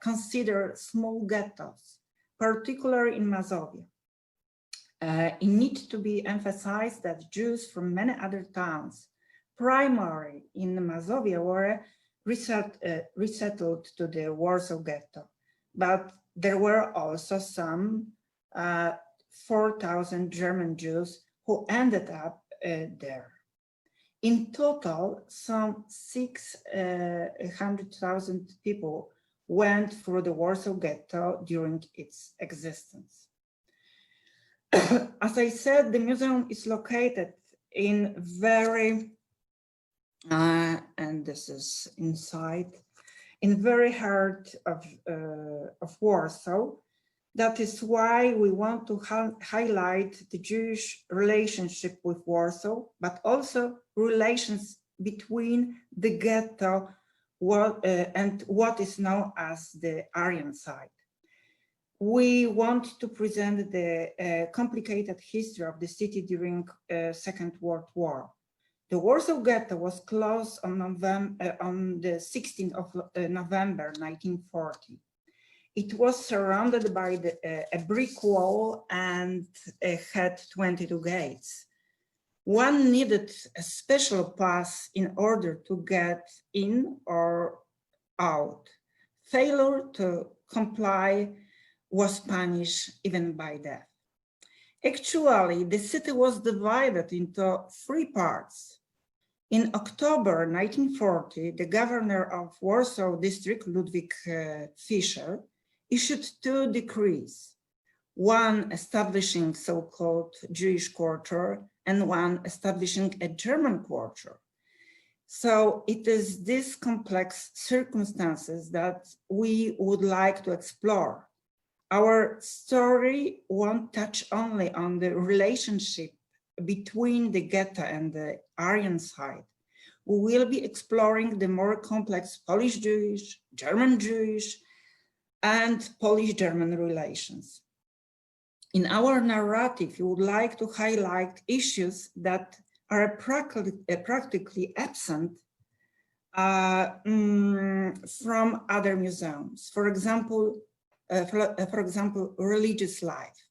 consider small ghettos, particularly in Mazovia. It needs to be emphasized that Jews from many other towns, primarily in Mazovia, were resettled to the Warsaw Ghetto, but there were also some 4,000 German Jews who ended up there. In total, some 600,000 people went through the Warsaw Ghetto during its existence. As I said, the museum is located in very, and this is inside, in very heart of Warsaw. That is why we want to highlight the Jewish relationship with Warsaw, but also relations between the ghetto and what is known as the Aryan side. We want to present the complicated history of the city during Second World War. The Warsaw Ghetto was closed on the 16th of November 1940. It was surrounded by a brick wall and had 22 gates. One needed a special pass in order to get in or out. Failure to comply was punished even by death. Actually, the city was divided into 3 parts. In October 1940, the governor of Warsaw District, Ludwig Fischer, issued 2 decrees, one establishing so-called Jewish quarter and one establishing a German quarter. So it is these complex circumstances that we would like to explore. Our story won't touch only on the relationship between the ghetto and the Aryan side. We will be exploring the more complex Polish Jewish, German Jewish, and Polish-German relations. In our narrative, we would like to highlight issues that are practically absent from other museums. For example, religious life.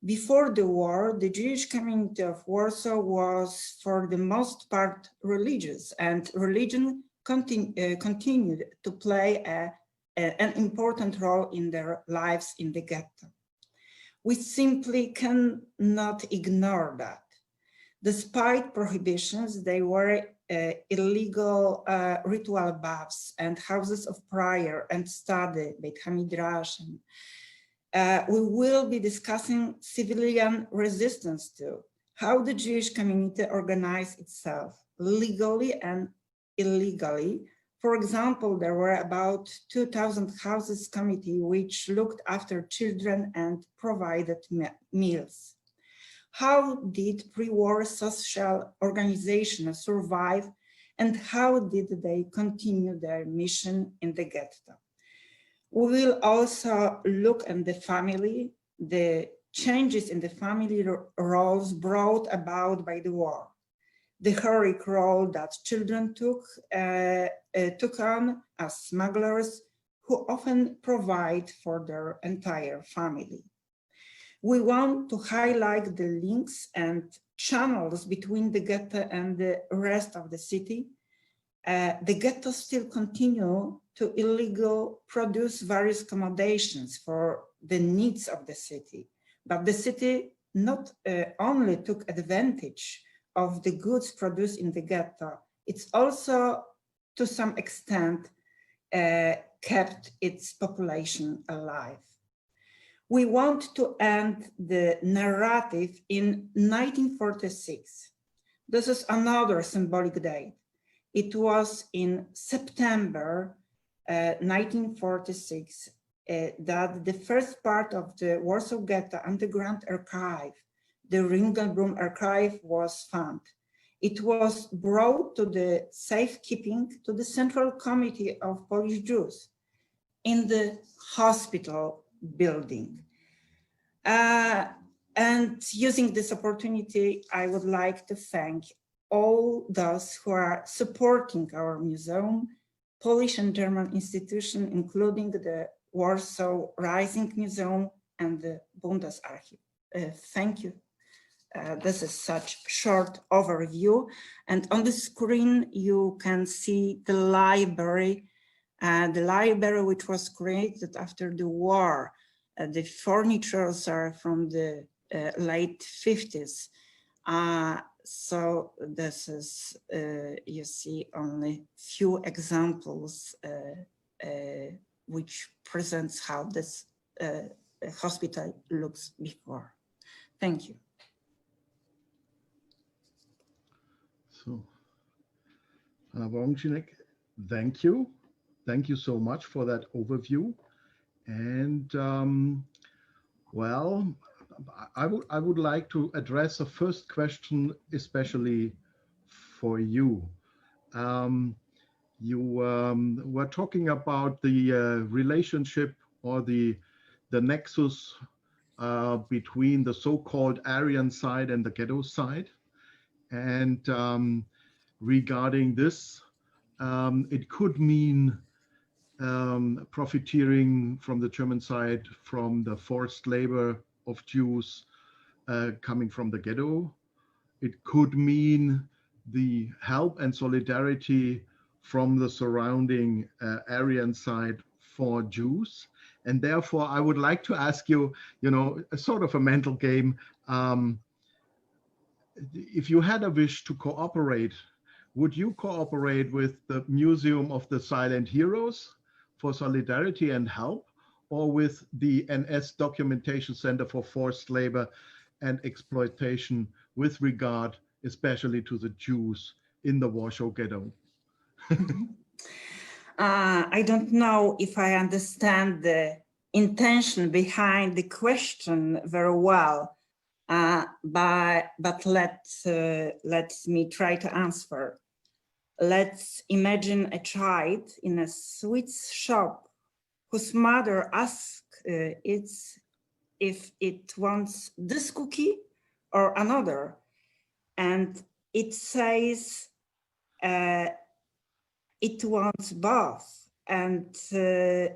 Before the war, the Jewish community of Warsaw was, for the most part, religious, and religion continued to play an important role in their lives in the ghetto. We simply cannot ignore that. Despite prohibitions, there were illegal ritual baths and houses of prayer and study, Beit HaMidrash. We will be discussing civilian resistance too, how the Jewish community organized itself legally and illegally. For example, there were about 2,000 houses committee which looked after children and provided meals. How did pre-war social organizations survive, and how did they continue their mission in the ghetto? We will also look at the family, the changes in the family roles brought about by the war, the heroic role that children took on as smugglers who often provide for their entire family. We want to highlight the links and channels between the ghetto and the rest of the city. The ghetto still continue to illegally produce various accommodations for the needs of the city, but the city not only took advantage of the goods produced in the ghetto, it's also, to some extent, kept its population alive. We want to end the narrative in 1946. This is another symbolic date. It was in September 1946 that the first part of the Warsaw Ghetto Underground Archive, the Ringelblum Archive, was found. It was brought to the safekeeping to the Central Committee of Polish Jews in the hospital building. And using this opportunity, I would like to thank all those who are supporting our museum, Polish and German institutions, including the Warsaw Rising Museum and the Bundesarchiv. Thank you. This is such short overview. And on the screen, you can see the library which was created after the war. The furnitures are from the late 50s. So this is, you see only few examples which presents how this hospital looks before. Thank you. So, Wojciech, thank you. Thank you so much for that overview. And well, I would like to address the first question, especially for you. You were talking about the relationship or the nexus between the so-called Aryan side and the ghetto side. And regarding this, it could mean profiteering from the German side from the forced labor of Jews coming from the ghetto. It could mean the help and solidarity from the surrounding Aryan side for Jews. And therefore, I would like to ask you, a sort of a mental game. If you had a wish to cooperate, would you cooperate with the Museum of the Silent Heroes for solidarity and help, or with the NS Documentation Center for Forced Labor and Exploitation with regard especially to the Jews in the Warsaw Ghetto? I don't know if I understand the intention behind the question very well, but let me try to answer. Let's imagine a child in a sweets shop whose mother asks if it wants this cookie or another, and it says it wants both, and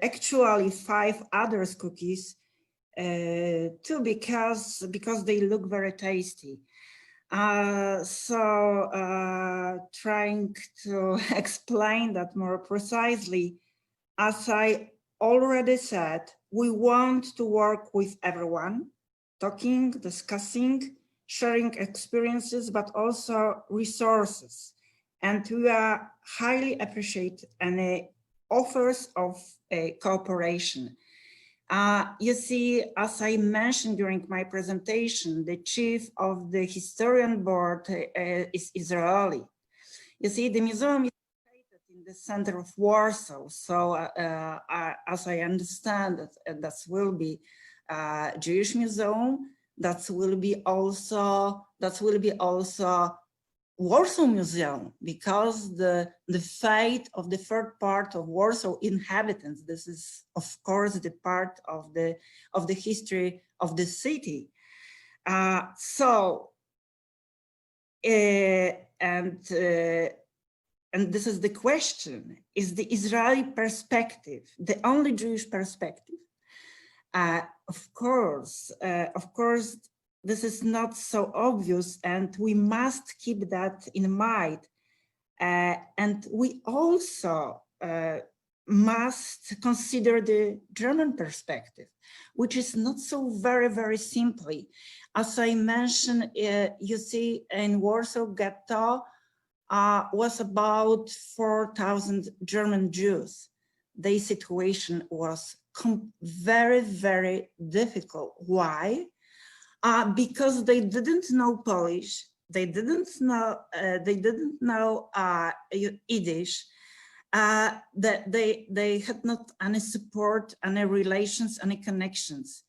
actually 5 other cookies too, because they look very tasty. Trying to explain that more precisely, as I already said, we want to work with everyone, talking, discussing, sharing experiences, but also resources. And we are highly appreciate any offers of cooperation. You see, as I mentioned during my presentation, the chief of the historian board is Israeli. You see, the museum is located in the center of Warsaw. So as I understand that will be a Jewish museum, that will be also Warsaw Museum, because the fate of the third part of Warsaw inhabitants, this is of course the part of the history of the city. And this is the question: is the Israeli perspective the only Jewish perspective? Of course. This is not so obvious, and we must keep that in mind. And we also must consider the German perspective, which is not so very simply. As I mentioned, you see, in Warsaw Ghetto was about 4,000 German Jews. Their situation was very difficult. Why? Because they didn't know Polish, they didn't know Yiddish, that they had not any support, any relations, any connections.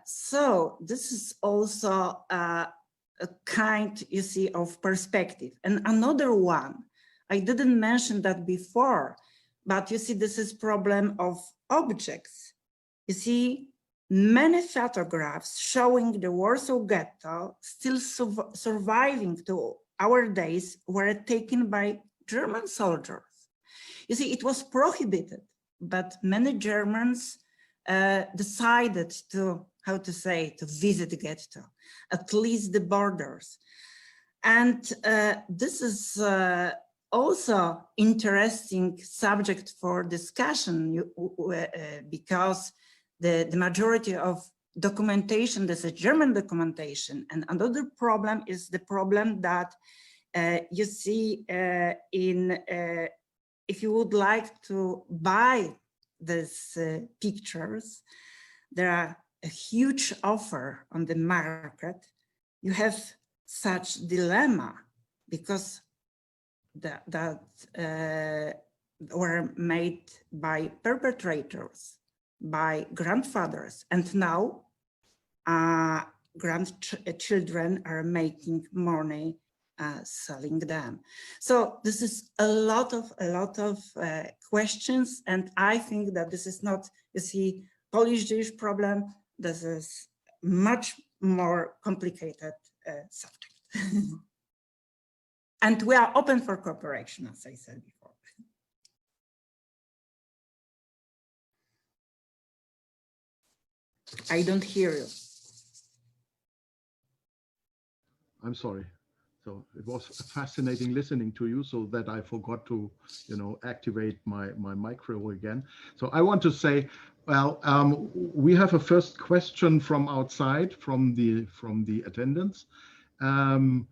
So this is also a kind, you see, of perspective. And another one, I didn't mention that before, but you see, this is problem of objects. You see, many photographs showing the Warsaw Ghetto still surviving to our days were taken by German soldiers. You see, it was prohibited, but many Germans decided to, how to say, to visit the ghetto, at least the borders. And this is also interesting subject for discussion because the majority of documentation, this is German documentation. And another problem is the problem that you see if you would like to buy these pictures, there are a huge offer on the market. You have such dilemma because that were made by perpetrators, by grandfathers, and now grandchildren are making money selling them. So this is a lot of questions, and I think that this is not, you see, Polish-Jewish problem. This is much more complicated subject. And we are open for cooperation, as I said before. I don't hear you. I'm sorry. So it was fascinating listening to you, so that I forgot to, activate my micro again. So I want to say, well, we have a first question from outside, from the attendants, to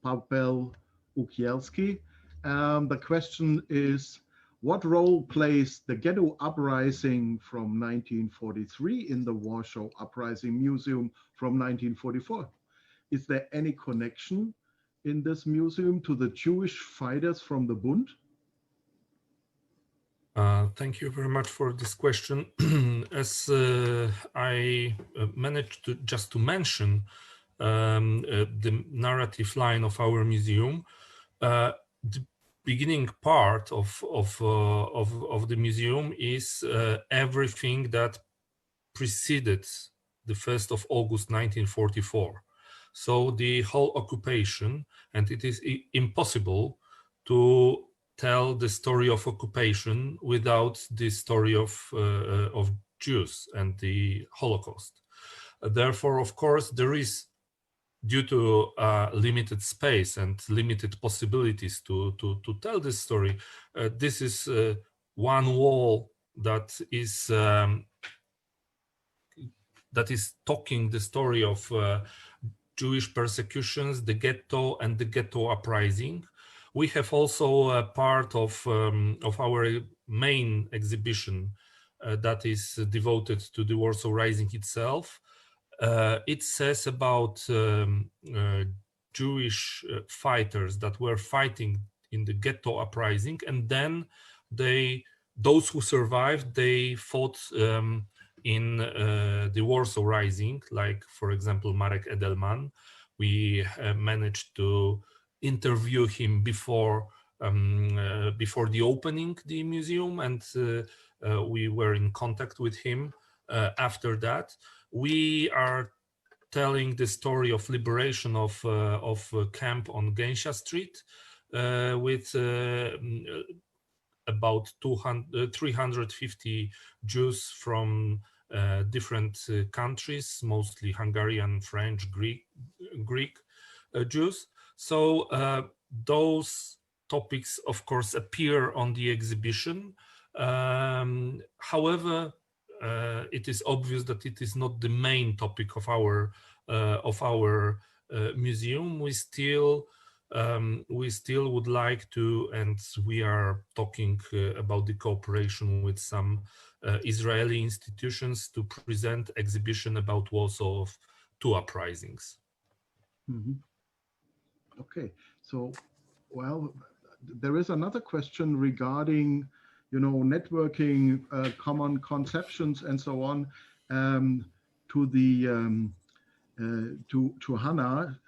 Paweł Ukielski. The question is, what role plays the ghetto uprising from 1943 in the Warsaw Uprising Museum from 1944? Is there any connection in this museum to the Jewish fighters from the Bund? Thank you very much for this question. As I managed to mention the narrative line of our museum, the beginning part of the museum is everything that preceded the 1st of August 1944. So the whole occupation, and it is impossible to tell the story of occupation without the story of Jews and the Holocaust. Therefore, of course, there is, due to limited space and limited possibilities to tell this story, this is one wall that is talking the story of Jewish persecutions, the ghetto, and the ghetto uprising. We have also a part of our main exhibition that is devoted to the Warsaw Rising itself. It says about Jewish fighters that were fighting in the ghetto uprising, and then those who survived, they fought in the Warsaw Rising, like, for example, Marek Edelman. We managed to interview him before the opening the museum, and we were in contact with him after that. We are telling the story of liberation of camp on Gęsia Street with about 350 Jews from different countries, mostly Hungarian, French, Greek Jews. So those topics, of course, appear on the exhibition. However, it is obvious that it is not the main topic of our museum. We still would like to, and we are talking about the cooperation with some Israeli institutions to present exhibition about Warsaw of two uprisings. Mm-hmm. Okay, so, well, there is another question regarding, networking, common conceptions, and so on, to the to Hannah.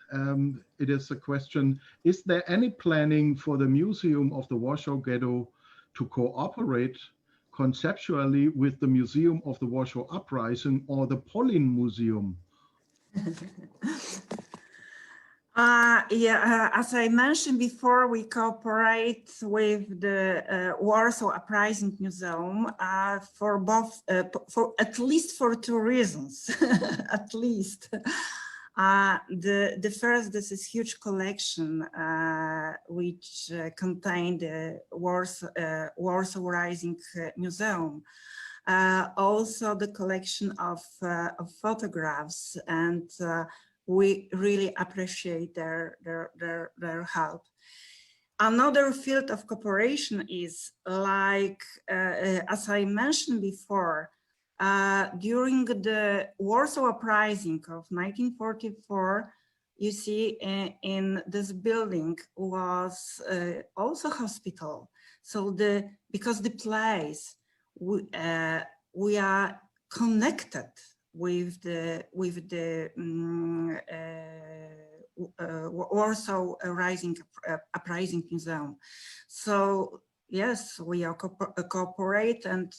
It is a question: is there any planning for the Museum of the Warsaw Ghetto to cooperate conceptually with the Museum of the Warsaw Uprising or the Polin Museum? As I mentioned before, we cooperate with the Warsaw Uprising Museum for both, for at least for two reasons, at least. The first, this is huge collection which contained the Warsaw Rising Museum. Also the collection of photographs, and we really appreciate their help. Another field of cooperation is like, as I mentioned before, during the Warsaw Uprising of 1944, you see in this building was also hospital. So because the place, we are connected with the Warsaw Uprising Museum. So yes, we are cooperate, and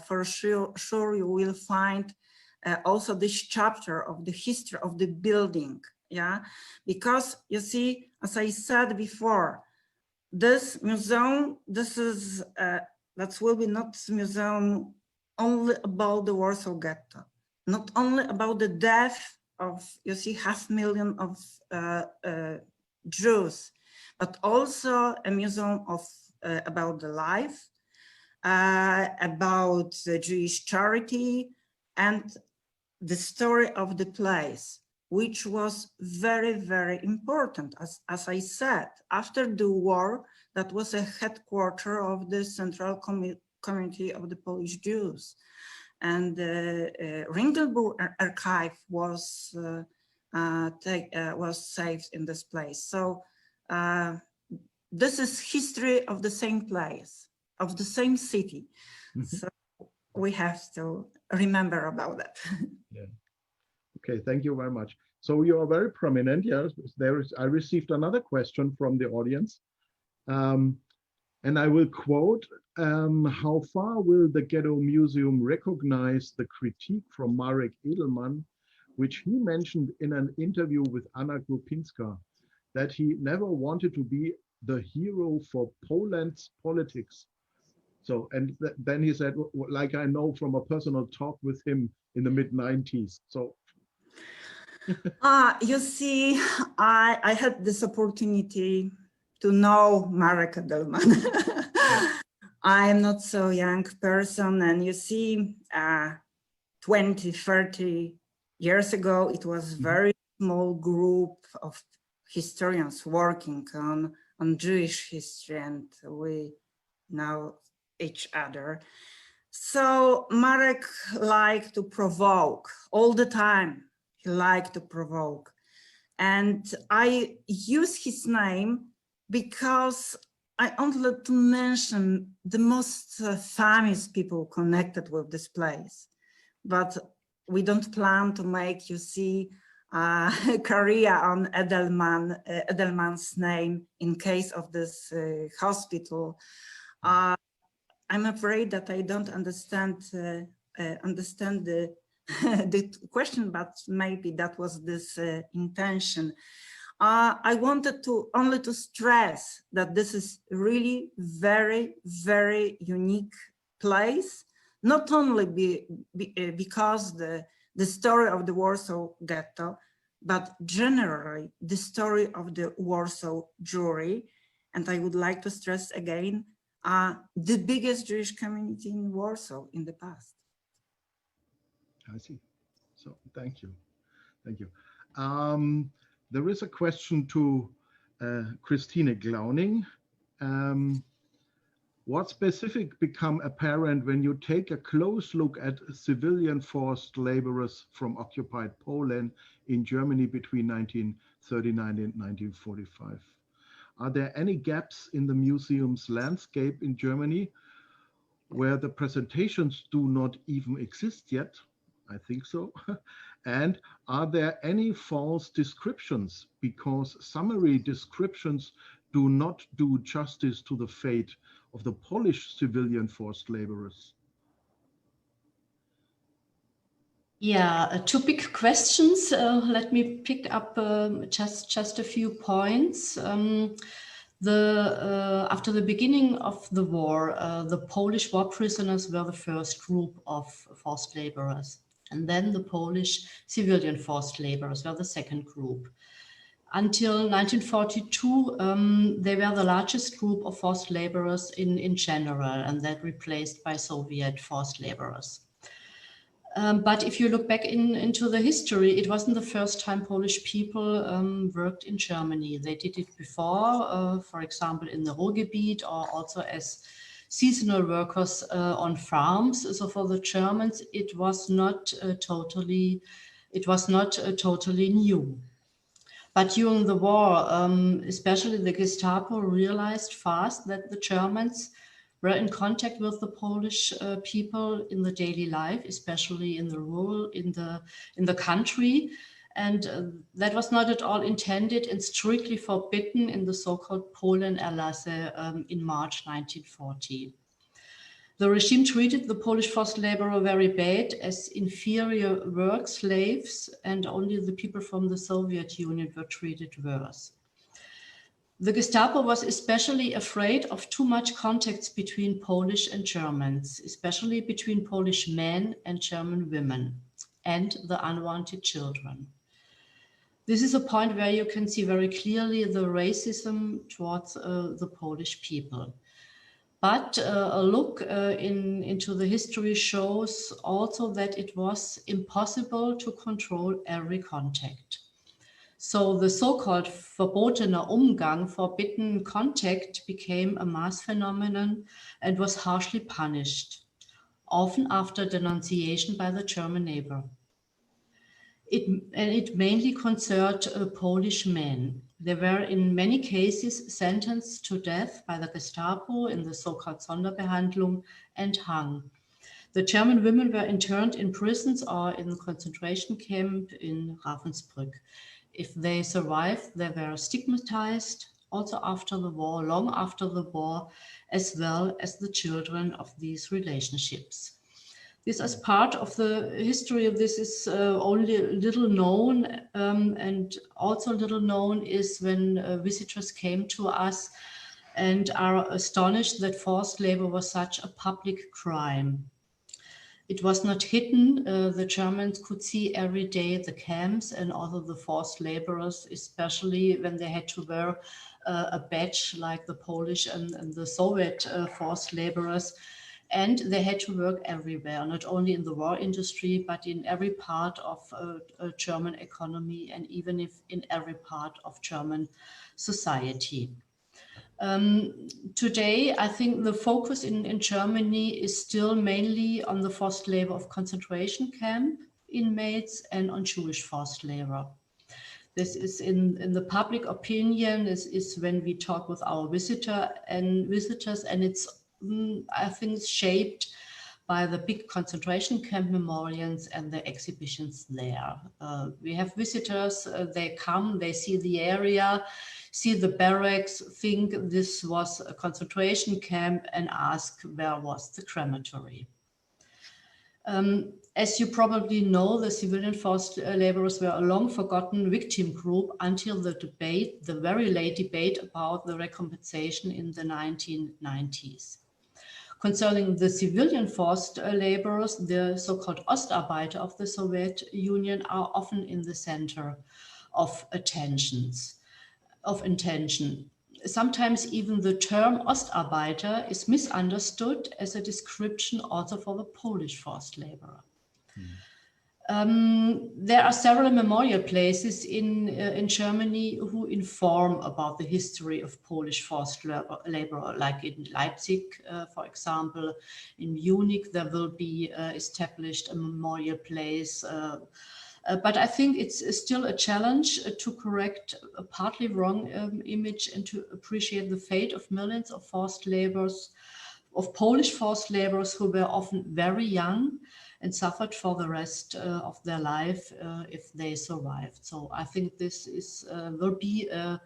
for sure you will find also this chapter of the history of the building. Yeah, because you see, as I said before, this museum, that will be not museum only about the Warsaw Ghetto, not only about the death of, you see, 500,000 of Jews, but also a museum of about the life, about the Jewish charity, and the story of the place, which was very, very important. As I said, after the war, that was a headquarters of the Central Community of the Polish Jews. And the Ringelburg archive was saved in this place. So this is history of the same place, of the same city. Mm-hmm. So we have to remember about that. Yeah. Okay, thank you very much. So you are very prominent. Yes, I received another question from the audience. And I will quote, how far will the Ghetto Museum recognize the critique from Marek Edelman, which he mentioned in an interview with Anna Grupinska, that he never wanted to be the hero for Poland's politics. So, and then he said, like I know from a personal talk with him in the mid-90s. So. You see, I had this opportunity to know Marek Edelman. Yeah. I am not so young person, and you see, 20, 30 years ago, it was very small group of historians working on Jewish history, and we know each other. So Marek liked to provoke all the time. He liked to provoke, and I use his name because I wanted to mention the most famous people connected with this place, but we don't plan to make, you see, career on Edelman's name in case of this hospital. I'm afraid that I don't understand the the question, but maybe that was this intention. I wanted to only to stress that this is really very, very unique place, not only because the story of the Warsaw Ghetto, but generally the story of the Warsaw Jewry. And I would like to stress again, the biggest Jewish community in Warsaw in the past. I see. So thank you. Thank you. There is a question to Christine Glauning. What specific become apparent when you take a close look at civilian forced laborers from occupied Poland in Germany between 1939 and 1945? Are there any gaps in the museum's landscape in Germany where the presentations do not even exist yet? I think so. And are there any false descriptions, because summary descriptions do not do justice to the fate of the Polish civilian forced laborers? Yeah, two big questions. Let me pick up just a few points. After the beginning of the war, the Polish war prisoners were the first group of forced laborers. And then the Polish civilian forced laborers were the second group. Until 1942, they were the largest group of forced laborers in general, and that replaced by Soviet forced laborers. But if you look back into the history, it wasn't the first time Polish people worked in Germany. They did it before, for example, in the Ruhrgebiet, or also as seasonal workers on farms. So for the Germans, it was not totally new. But during the war, especially the Gestapo realized fast that the Germans were in contact with the Polish people in the daily life, especially in the rural, in the country. And that was not at all intended and strictly forbidden in the so-called Polen-Erlasse in March 1940. The regime treated the Polish forced laborer very bad as inferior work slaves, and only the people from the Soviet Union were treated worse. The Gestapo was especially afraid of too much contacts between Polish and Germans, especially between Polish men and German women, and the unwanted children. This is a point where you can see very clearly the racism towards the Polish people. But a look into the history shows also that it was impossible to control every contact. So the so-called verbotener Umgang, forbidden contact, became a mass phenomenon and was harshly punished, often after denunciation by the German neighbor. It mainly concerned Polish men. They were in many cases sentenced to death by the Gestapo in the so-called Sonderbehandlung and hung. The German women were interned in prisons or in the concentration camp in Ravensbrück. If they survived, they were stigmatized also after the war, long after the war, as well as the children of these relationships. This as part of the history of this is only little known, and also little known is when visitors came to us and are astonished that forced labor was such a public crime. It was not hidden. The Germans could see every day the camps and also the forced laborers, especially when they had to wear a badge like the Polish and the Soviet forced laborers. And they had to work everywhere, not only in the war industry, but in every part of German economy, and even if in every part of German society. Today, I think the focus in Germany is still mainly on the forced labor of concentration camp inmates and on Jewish forced labor. This is in the public opinion, is when we talk with our visitors, and it's, I think, it's shaped by the big concentration camp memorials and the exhibitions there. We have visitors, they come, they see the area, see the barracks, think this was a concentration camp, and ask where was the crematory. As you probably know, the civilian forced laborers were a long forgotten victim group until the debate, the very late debate about the recompensation in the 1990s. Concerning the civilian forced laborers, the so-called Ostarbeiter of the Soviet Union are often in the center of intention. Sometimes even the term Ostarbeiter is misunderstood as a description also for the Polish forced laborer. There are several memorial places in Germany who inform about the history of Polish forced labor, like in Leipzig, for example. In Munich, there will be established a memorial place. But I think it's still a challenge to correct a partly wrong image and to appreciate the fate of millions of forced laborers, of Polish forced laborers who were often very young and suffered for the rest of their life if they survived. So I think this is will be a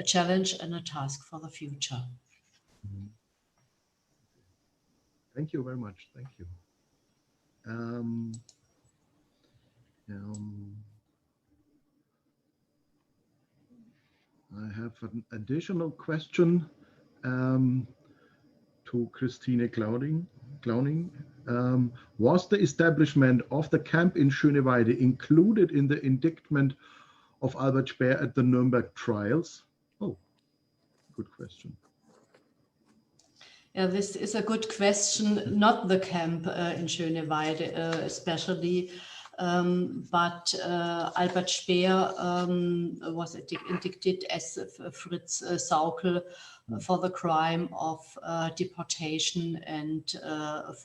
challenge and a task for the future. Thank you very much. Thank you. I have an additional question to Christine Clowning. Was the establishment of the camp in Schöneweide included in the indictment of Albert Speer at the Nuremberg trials? Oh, good question. Yeah, this is a good question. Not the camp in Schöneweide especially, but Albert Speer was indicted as Fritz Saukel for the crime of deportation and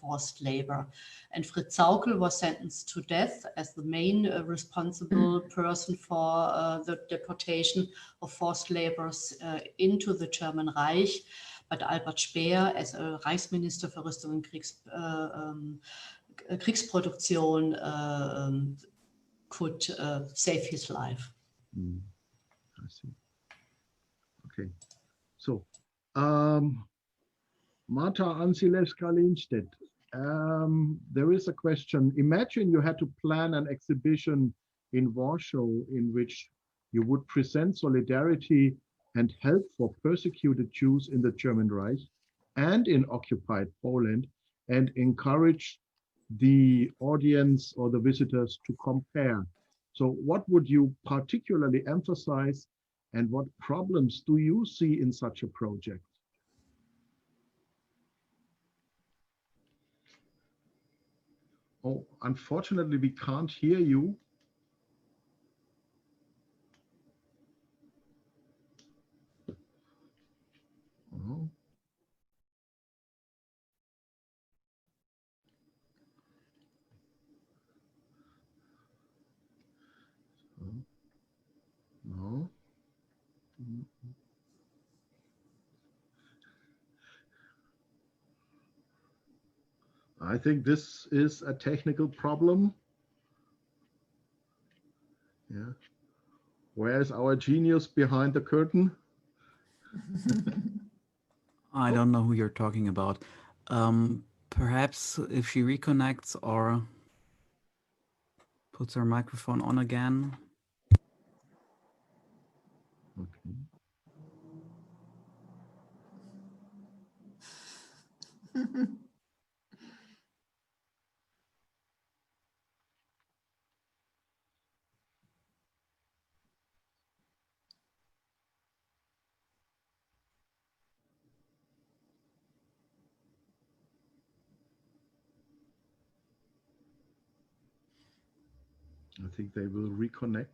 forced labor. And Fritz Saukel was sentenced to death as the main responsible person for the deportation of forced laborers into the German Reich. But Albert Speer, as a Reichsminister für Rüstung und Kriegsproduktion, could save his life. I see. Okay. So, Marta Ansilewska-Lindstedt, there is a question. Imagine you had to plan an exhibition in Warsaw in which you would present solidarity and help for persecuted Jews in the German Reich and in occupied Poland, and encourage the audience or the visitors to compare. So what would you particularly emphasize, and what problems do you see in such a project? Oh, unfortunately, we can't hear you. Oh. No. I think this is a technical problem. Yeah. Where's our genius behind the curtain? I don't know who you're talking about. Perhaps if she reconnects or puts her microphone on again. Okay. I think they will reconnect.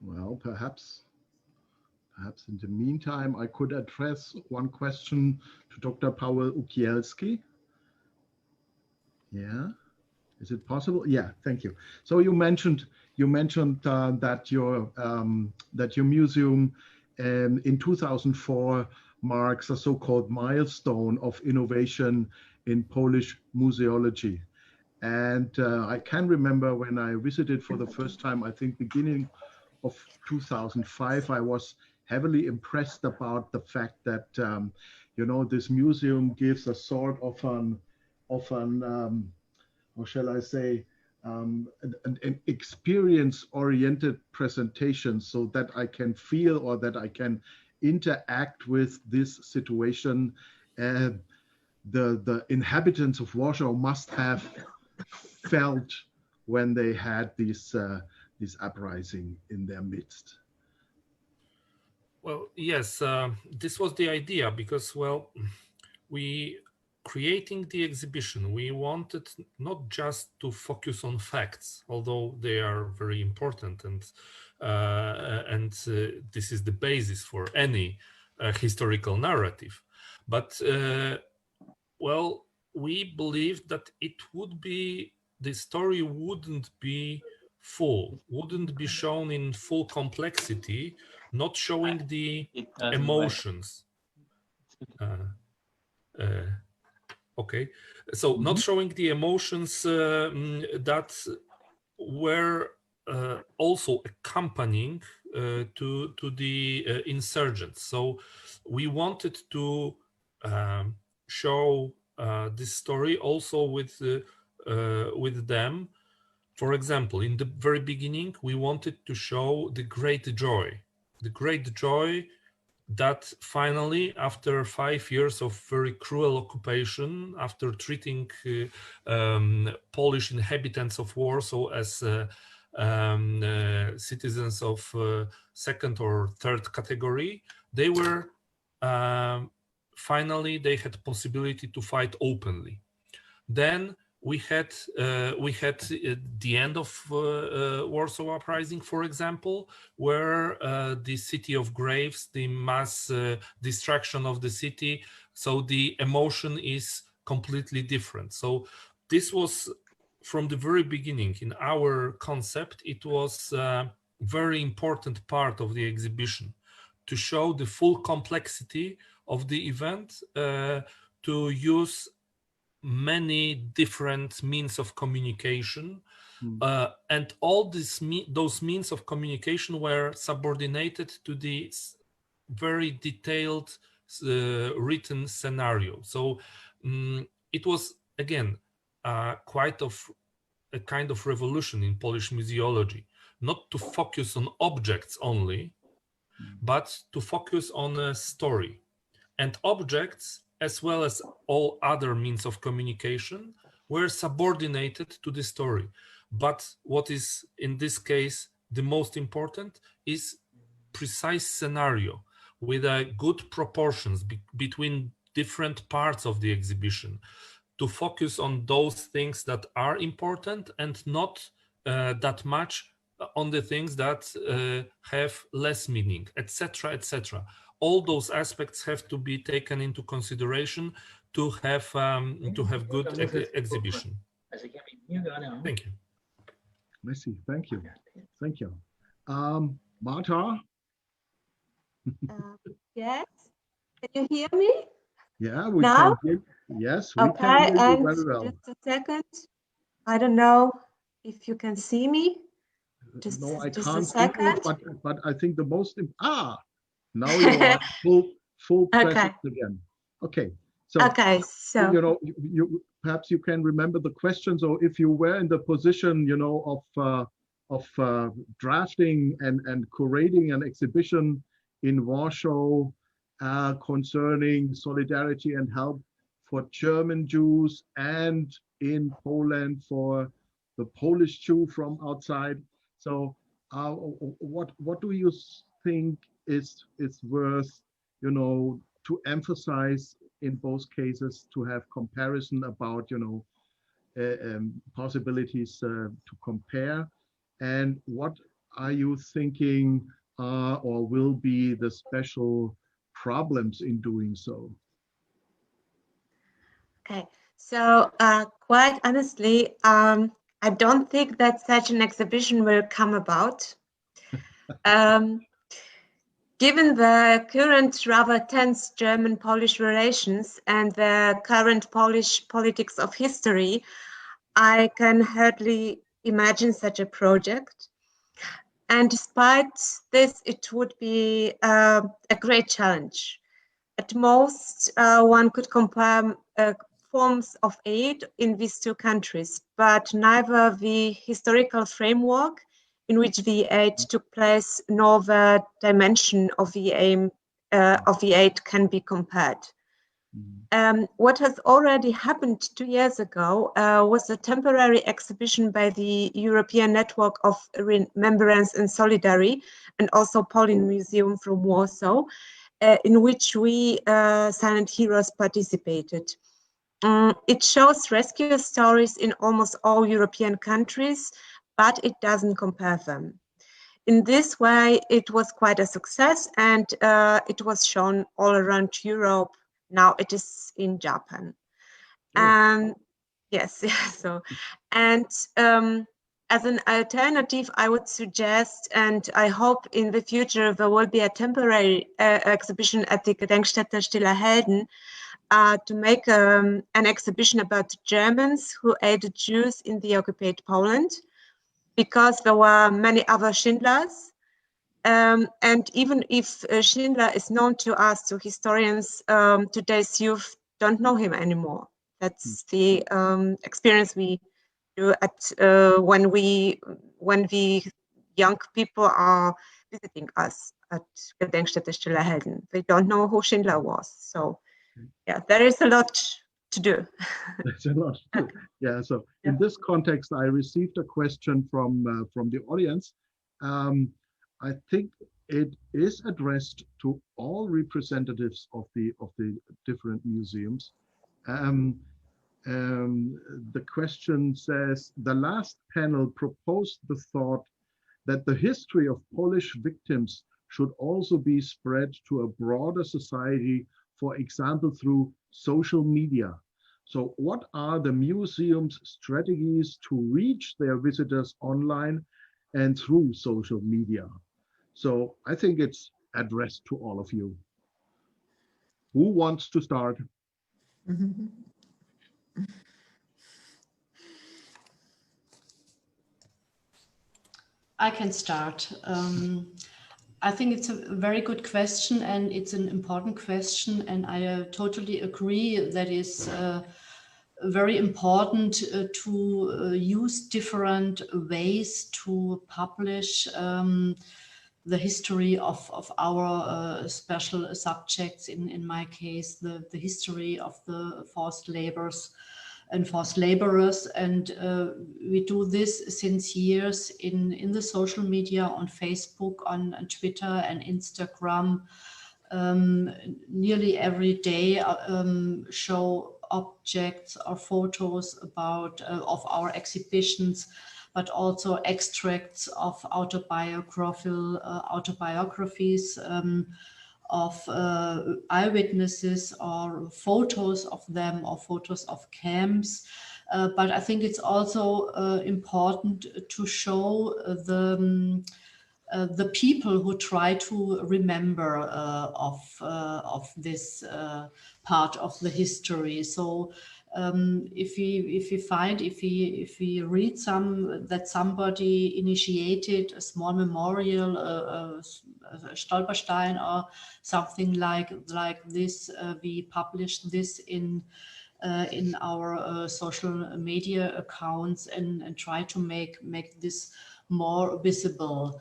Well, perhaps in the meantime, I could address one question to Dr. Paweł Ukielski. Yeah, is it possible? Yeah, thank you. So you mentioned that your museum in 2004 marks a so-called milestone of innovation in Polish museology. And I can remember when I visited for the first time, I think beginning of 2005, I was heavily impressed about the fact that you know, this museum gives a sort of an how shall I say, an experience-oriented presentation, so that I can feel or that I can interact with this situation. The inhabitants of Warsaw must have felt when they had this uprising in their midst. Well, yes, this was the idea, because, well, creating the exhibition, we wanted not just to focus on facts, although they are very important, and this is the basis for any historical narrative. But well, we believed that the story wouldn't be full, wouldn't be shown in full complexity, not showing the emotions. Okay, so not showing the emotions that were also accompanying to the insurgents. So we wanted to show this story also with them. For example, in the very beginning, we wanted to show the great joy that finally, after 5 years of very cruel occupation, after treating Polish inhabitants of Warsaw as citizens of second or third category, they were finally, they had possibility to fight openly. Then we had the end of Warsaw Uprising, for example, where the city of graves, the mass destruction of the city, so the emotion is completely different. So this was, from the very beginning, in our concept, it was a very important part of the exhibition, to show the full complexity of the event, to use many different means of communication, and all those means of communication were subordinated to the very detailed written scenario. So it was, again, quite of a kind of revolution in Polish museology, not to focus on objects only, but to focus on a story. And objects, as well as all other means of communication, were subordinated to the story. But what is, in this case, the most important is precise scenario with good proportions between different parts of the exhibition, to focus on those things that are important and not that much on the things that have less meaning, etc., etc. All those aspects have to be taken into consideration to have good exhibition. Thank you. Messi, thank you. Thank you. Marta? Yes, can you hear me? Yeah, we now? can hear. Yes, we Okay, can hear you and very well. just a second. I don't know if you can see me. No, I just can't a see second. you, but I think the most now you are full presence again. Okay, so okay, so you know, you perhaps you can remember the questions, or if you were in the position, you know, of drafting and curating an exhibition in Warsaw concerning solidarity and help for German Jews, and in Poland for the Polish Jew from outside. So what do you think is worth, you know, to emphasize in both cases, to have comparison about, you know, possibilities to compare, and what are you thinking or will be the special problems in doing so? okay, so quite honestly, I don't think that such an exhibition will come about. Given the current rather tense German-Polish relations and the current Polish politics of history, I can hardly imagine such a project. And despite this, it would be a great challenge. At most, one could compare forms of aid in these two countries, but neither the historical framework in which the aid took place nor the dimension of the aid can be compared. What has already happened 2 years ago was a temporary exhibition by the European Network of Remembrance and Solidarity and also Polin Museum from Warsaw, in which we silent heroes participated. It shows rescue stories in almost all European countries, but it doesn't compare them. In this way, it was quite a success, and it was shown all around Europe. Now it is in Japan. Yes, so, and as an alternative, I would suggest, and I hope in the future there will be a temporary exhibition at the Gedenkstätte Stiller Helden, to make an exhibition about Germans who aided Jews in the occupied Poland, because there were many other Schindlers. And even if Schindler is known to us, to historians, today's youth don't know him anymore. That's the experience we do at when the young people are visiting us at Gedenkstätte Stiller Helden. They don't know who Schindler was. So yeah, there is a lot to do. There's a lot to do. Yeah, so in this context, I received a question from the audience. I think it is addressed to all representatives of the different museums. The question says, the last panel proposed the thought that the history of Polish victims should also be spread to a broader society, for example, through social media. So what are the museum's strategies to reach their visitors online and through social media? So I think it's addressed to all of you. Who wants to start? I can start. I think it's a very good question, and it's an important question, and I totally agree that it's very important to use different ways to publish the history of our special subjects, in my case, the history of the forced labors and forced laborers. And we do this since years in the social media, on Facebook, on Twitter and Instagram. Nearly every day show objects or photos about of our exhibitions, but also extracts of autobiographies of eyewitnesses, or photos of them, or photos of camps. But I think it's also important to show the people who try to remember of this part of the history. So if we read that somebody initiated a small memorial, a Stolperstein or something like this, we published this in our social media accounts and try to make this more visible.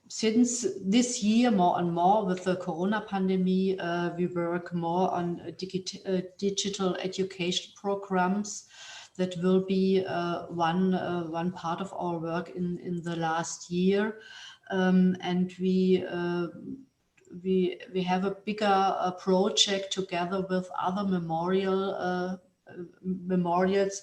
Since this year, more and more with the Corona pandemic, we work more on digital education programs. That will be one part of our work in the last year, and we have a bigger project together with other memorials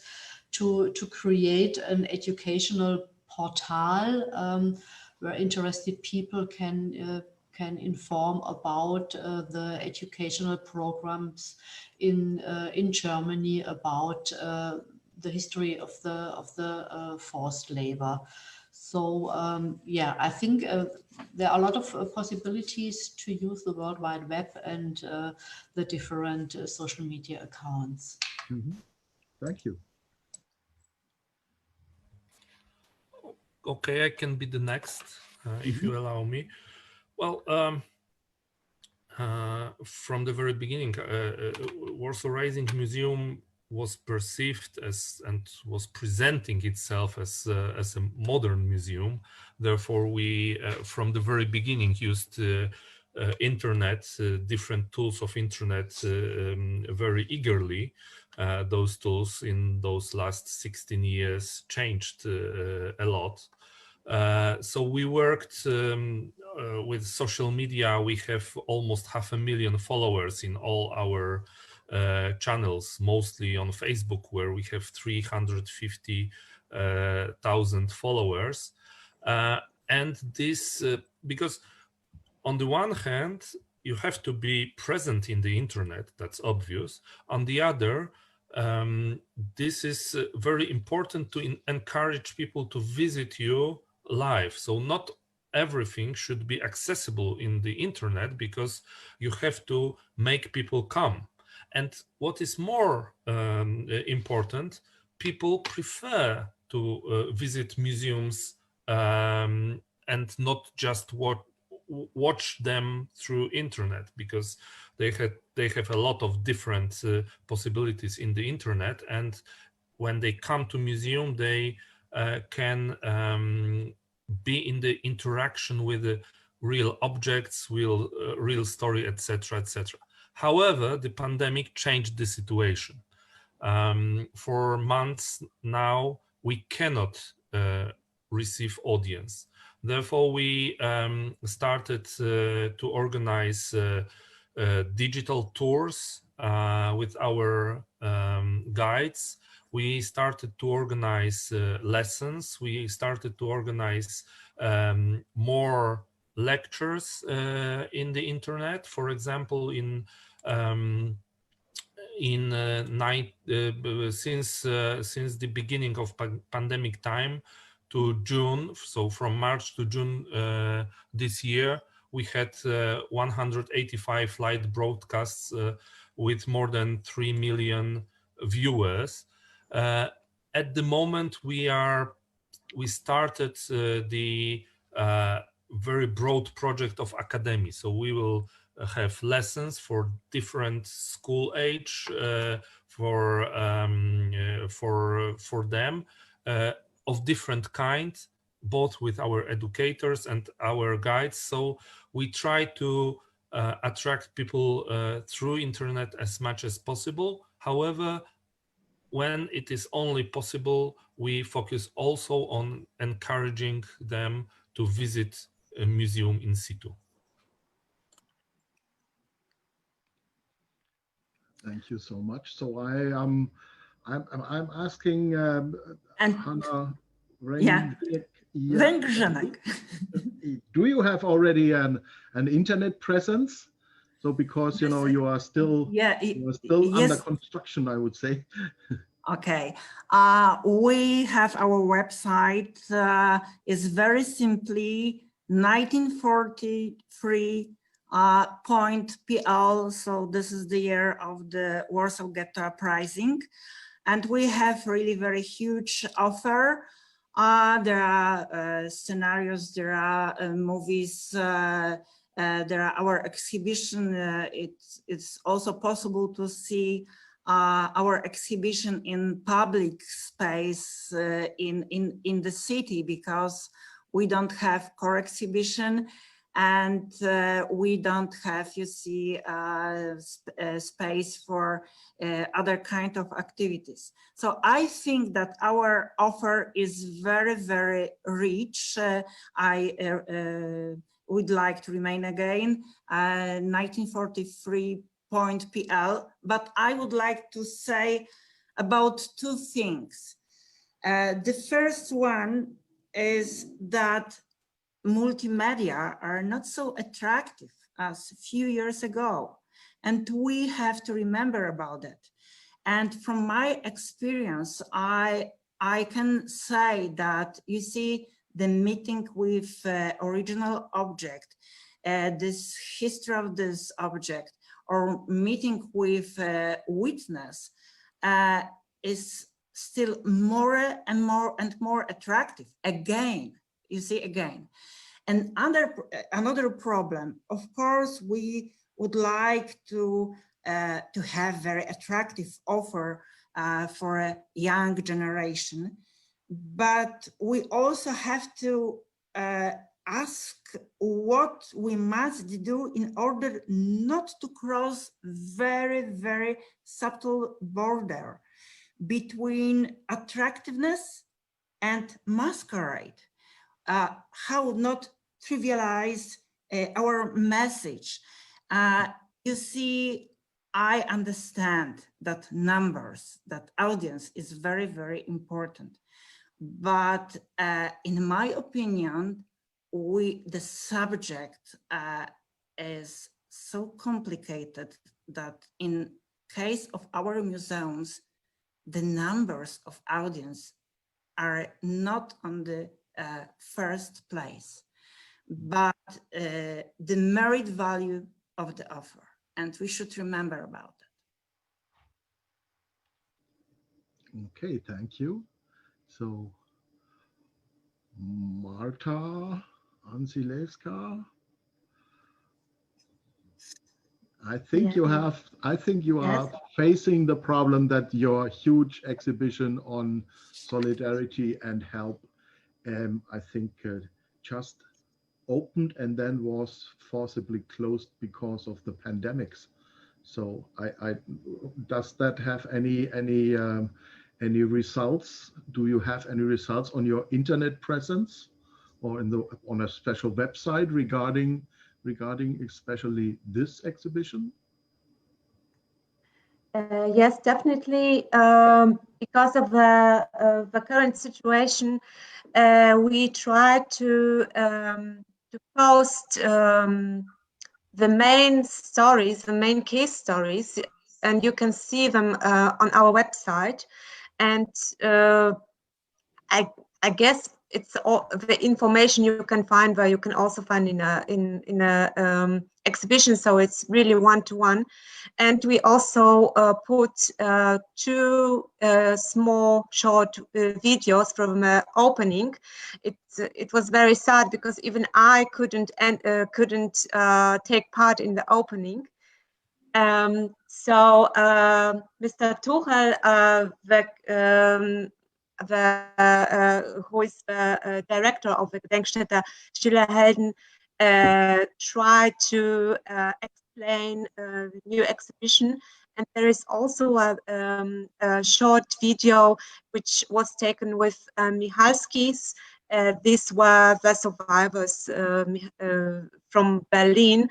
to create an educational portal where interested people can inform about the educational programs in Germany, about the history of the forced labor. So yeah, I think there are a lot of possibilities to use the World Wide Web and the different social media accounts. Mm-hmm. Thank you. Okay, I can be the next, if you allow me. Well, from the very beginning, Warsaw Rising Museum was perceived as and was presenting itself as a modern museum. Therefore, we from the very beginning used internet, different tools of internet very eagerly. Those tools in those last 16 years changed a lot. So we worked with social media. We have almost 500,000 followers in all our channels, mostly on Facebook, where we have 350,000 followers. And this, because on the one hand, you have to be present in the internet, that's obvious. On the other, this is very important to encourage people to visit you live. So not everything should be accessible in the internet, because you have to make people come. And what is more important, people prefer to visit museums and not just watch them through internet, because they have a lot of different possibilities in the internet. And when they come to museum, they can be in the interaction with the real objects, real story, etc., etc. However, the pandemic changed the situation. For months now, we cannot receive audience. Therefore, we started to organize digital tours with our guides. We started to organize lessons. We started to organize more lectures in the internet. For example, since the beginning of pandemic time to June, so from March to June this year, we had 185 live broadcasts with more than 3 million viewers. At the moment, we started the very broad project of academy. So we will have lessons for different school age for them of different kind, both with our educators and our guides. So we try to attract people through internet as much as possible. However, when it is only possible, we focus also on encouraging them to visit a museum in situ. Thank you so much. So I'm asking Hannah Węgrzynek, do you have already an internet presence? So because you are still under construction, I would say. Okay, we have our website. Is very simply 1943.pl. So this is the year of the Warsaw Ghetto Uprising, and we have really very huge offer. There are scenarios, there are movies. There are our exhibition. It's also possible to see our exhibition in public space in the city, because we don't have core exhibition and we don't have, you see, space for other kind of activities. So I think that our offer is very, very rich. I would like to remain again 1943.pl, but I would like to say about two things. The first one is that multimedia are not so attractive as a few years ago, and we have to remember about it. And from my experience, I can say that, you see, the meeting with original object, this history of this object, or meeting with witness is still more and more attractive. Again, you see, again. And another problem, of course, we would like to have very attractive offer for a young generation, but we also have to ask what we must do in order not to cross very, very subtle border between attractiveness and masquerade. How not trivialize our message. You see, I understand that numbers, that audience is very, very important. But in my opinion, the subject is so complicated that in case of our museums, the numbers of audience are not on the first place, but the merit value of the offer. And we should remember about that. Okay, thank you. So, Marta Anzilewska, I think you have. I think you are facing the problem that your huge exhibition on solidarity and help, I think, just opened and then was forcibly closed because of the pandemics. So, does that have any results? Do you have any results on your internet presence or on a special website regarding especially this exhibition? Yes, definitely. Because of the current situation, we try to post the main stories, the main case stories, and you can see them on our website. And I guess it's all the information you can find where you can also find in a exhibition. So it's really one-to-one. And we also put 2 small short videos from opening. It was very sad because even I couldn't take part in the opening. So Mr. Tuchel, who is the director of the Gedenkstätte Stille Helden, tried to explain the new exhibition. And there is also a short video which was taken with Michalski's. These were the survivors from Berlin,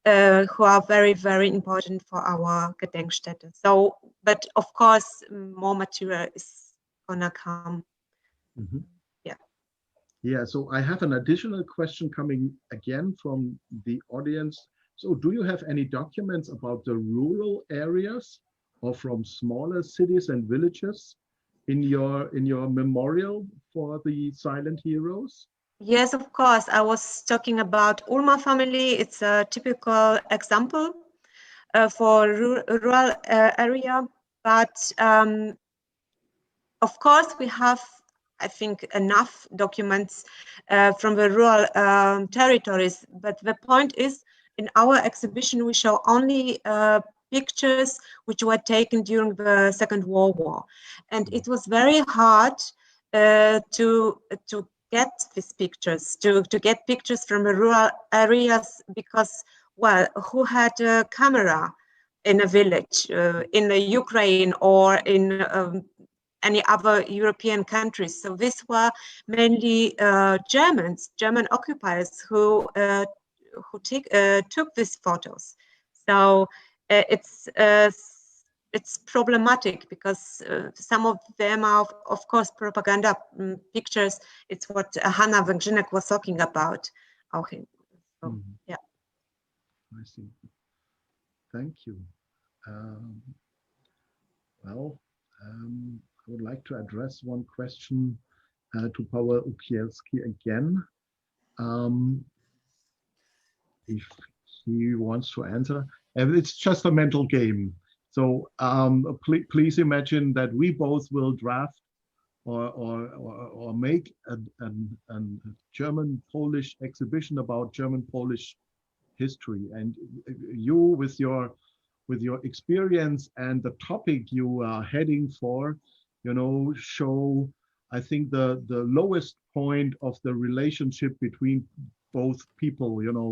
who are very, very important for our Gedenkstätte. So, but of course, more material is gonna come. Mm-hmm. Yeah. Yeah, so I have an additional question coming again from the audience. So do you have any documents about the rural areas or from smaller cities and villages in your memorial for the silent heroes? Yes, of course. I was talking about Ulmer family. It's a typical example for rural area, but of course we have, I think, enough documents from the rural territories. But the point is, in our exhibition, we show only pictures which were taken during the Second World War, and it was very hard to get these pictures, to get pictures from the rural areas, because, well, who had a camera in a village in the Ukraine or in any other European countries? So these were mainly German occupiers who took these photos. So it's problematic because some of them are, of course, propaganda pictures. It's what Hanna Węgrzynek was talking about. Okay. So, yeah. I see. Thank you. I would like to address one question to Paweł Ukielski again. If he wants to answer. And it's just a mental game. So please imagine that we both will draft or make a German-Polish exhibition about German-Polish history. And you, with your experience and the topic you are heading for, you know, show, I think, the lowest point of the relationship between both people, you know,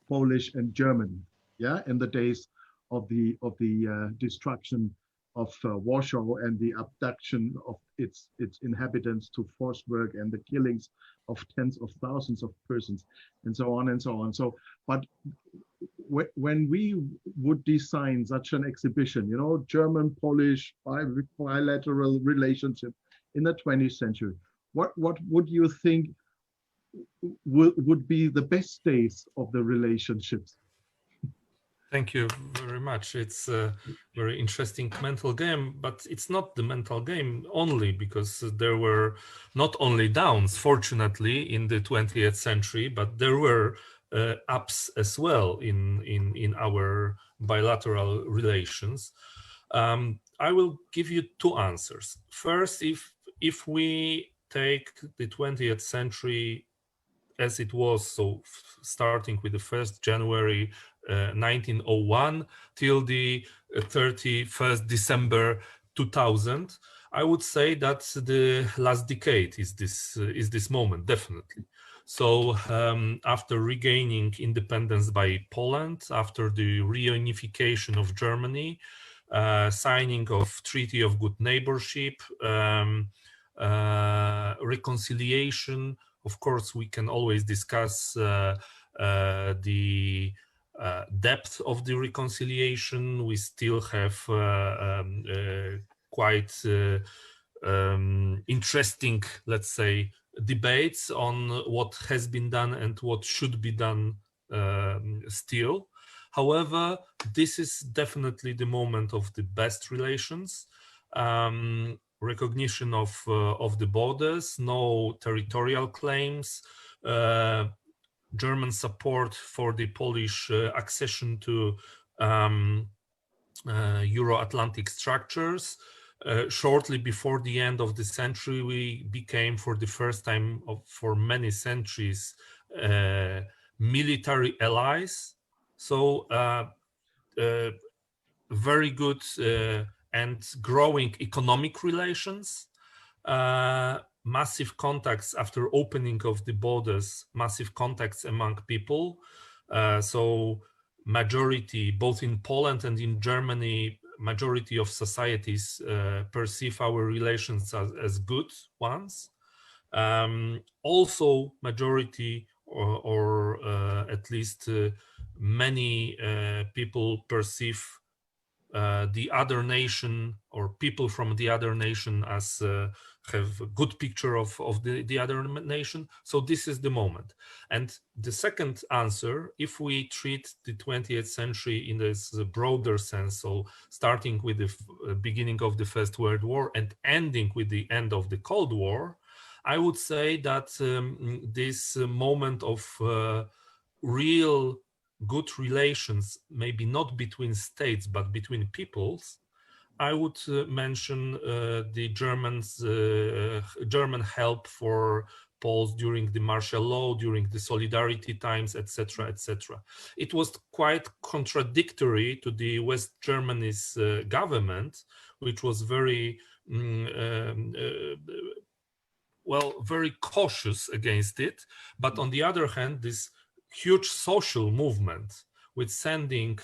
Polish and German, yeah, in the days of the destruction of Warsaw and the abduction of its inhabitants to forced work and the killings of tens of thousands of persons, and so on and so on. So, but when we would design such an exhibition, you know, German-Polish bilateral relationship in the 20th century, what would you think would be the best days of the relationships? Thank you very much. It's a very interesting mental game, but it's not the mental game only, because there were not only downs, fortunately, in the 20th century, but there were ups as well in our bilateral relations. I will give you two answers. First, if we take the 20th century as it was, so starting with the 1st January 1901 till the 31st December 2000, I would say that the last decade is this moment, definitely. So after regaining independence by Poland, after the reunification of Germany, signing of Treaty of Good Neighborship, reconciliation. Of course, we can always discuss the depth of the reconciliation. We still have quite interesting, let's say, debates on what has been done and what should be done still. However, this is definitely the moment of the best relations. Recognition of the borders, no territorial claims, German support for the Polish accession to Euro-Atlantic structures. Shortly before the end of the century, we became, for the first time for many centuries, military allies. So very good and growing economic relations, massive contacts after opening of the borders, massive contacts among people. So majority, both in Poland and in Germany, majority of societies perceive our relations as good ones. Also majority or at least many people perceive the other nation or people from the other nation as have a good picture of the other nation. So this is the moment. And the second answer, if we treat the 20th century in this broader sense, so starting with the beginning of the First World War and ending with the end of the Cold War, I would say that this moment of real good relations, maybe not between states, but between peoples, I would mention the German help for Poles during the martial law, during the solidarity times, etc., etc. It was quite contradictory to the West Germany's government, which was very very cautious against it. But on the other hand, this huge social movement with sending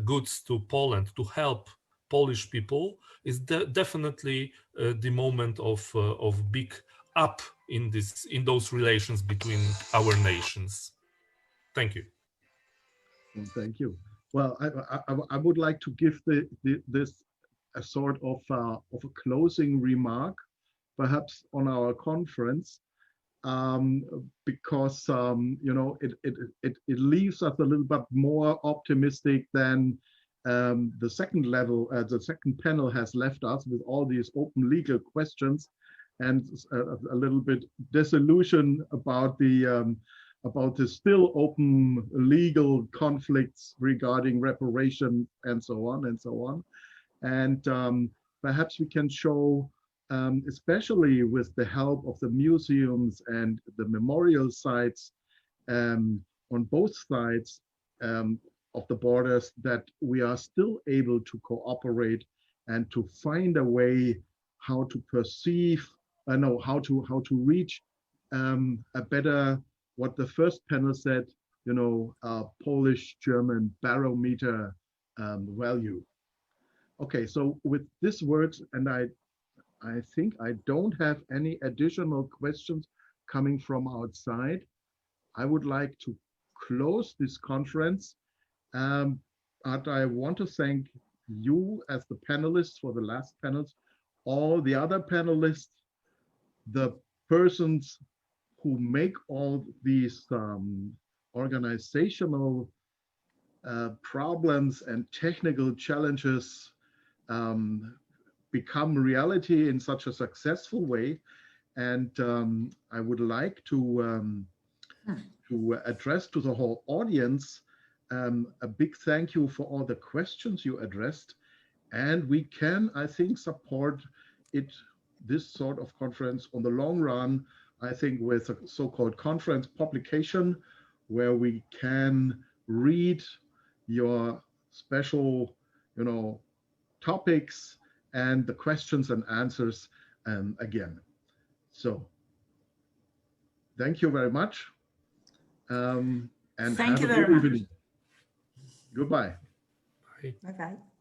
goods to Poland to help Polish people is definitely the moment of big up in those relations between our nations. Thank you. Thank you. Well, I would like to give this a sort of a closing remark, perhaps on our conference, because you know, it leaves us a little bit more optimistic than the second level, the second panel has left us with all these open legal questions and a little bit disillusion about the still open legal conflicts regarding reparation and so on and so on. And perhaps we can show, especially with the help of the museums and the memorial sites on on both sides of the borders, that we are still able to cooperate and to find a way how to perceive, how to reach a better, what the first panel said, Polish-German barometer value. Okay, so with these words, and I think I don't have any additional questions coming from outside, I would like to close this conference. And I want to thank you as the panelists for the last panels, all the other panelists, the persons who make all these organizational problems and technical challenges become reality in such a successful way. And I would like to address to the whole audience a big thank you for all the questions you addressed. And we can, I think, support this sort of conference on the long run, I think, with a so-called conference publication, where we can read your special, topics and the questions and answers again. So thank you very much. And thank you have a very good much. evening. Goodbye. Bye. Bye-bye.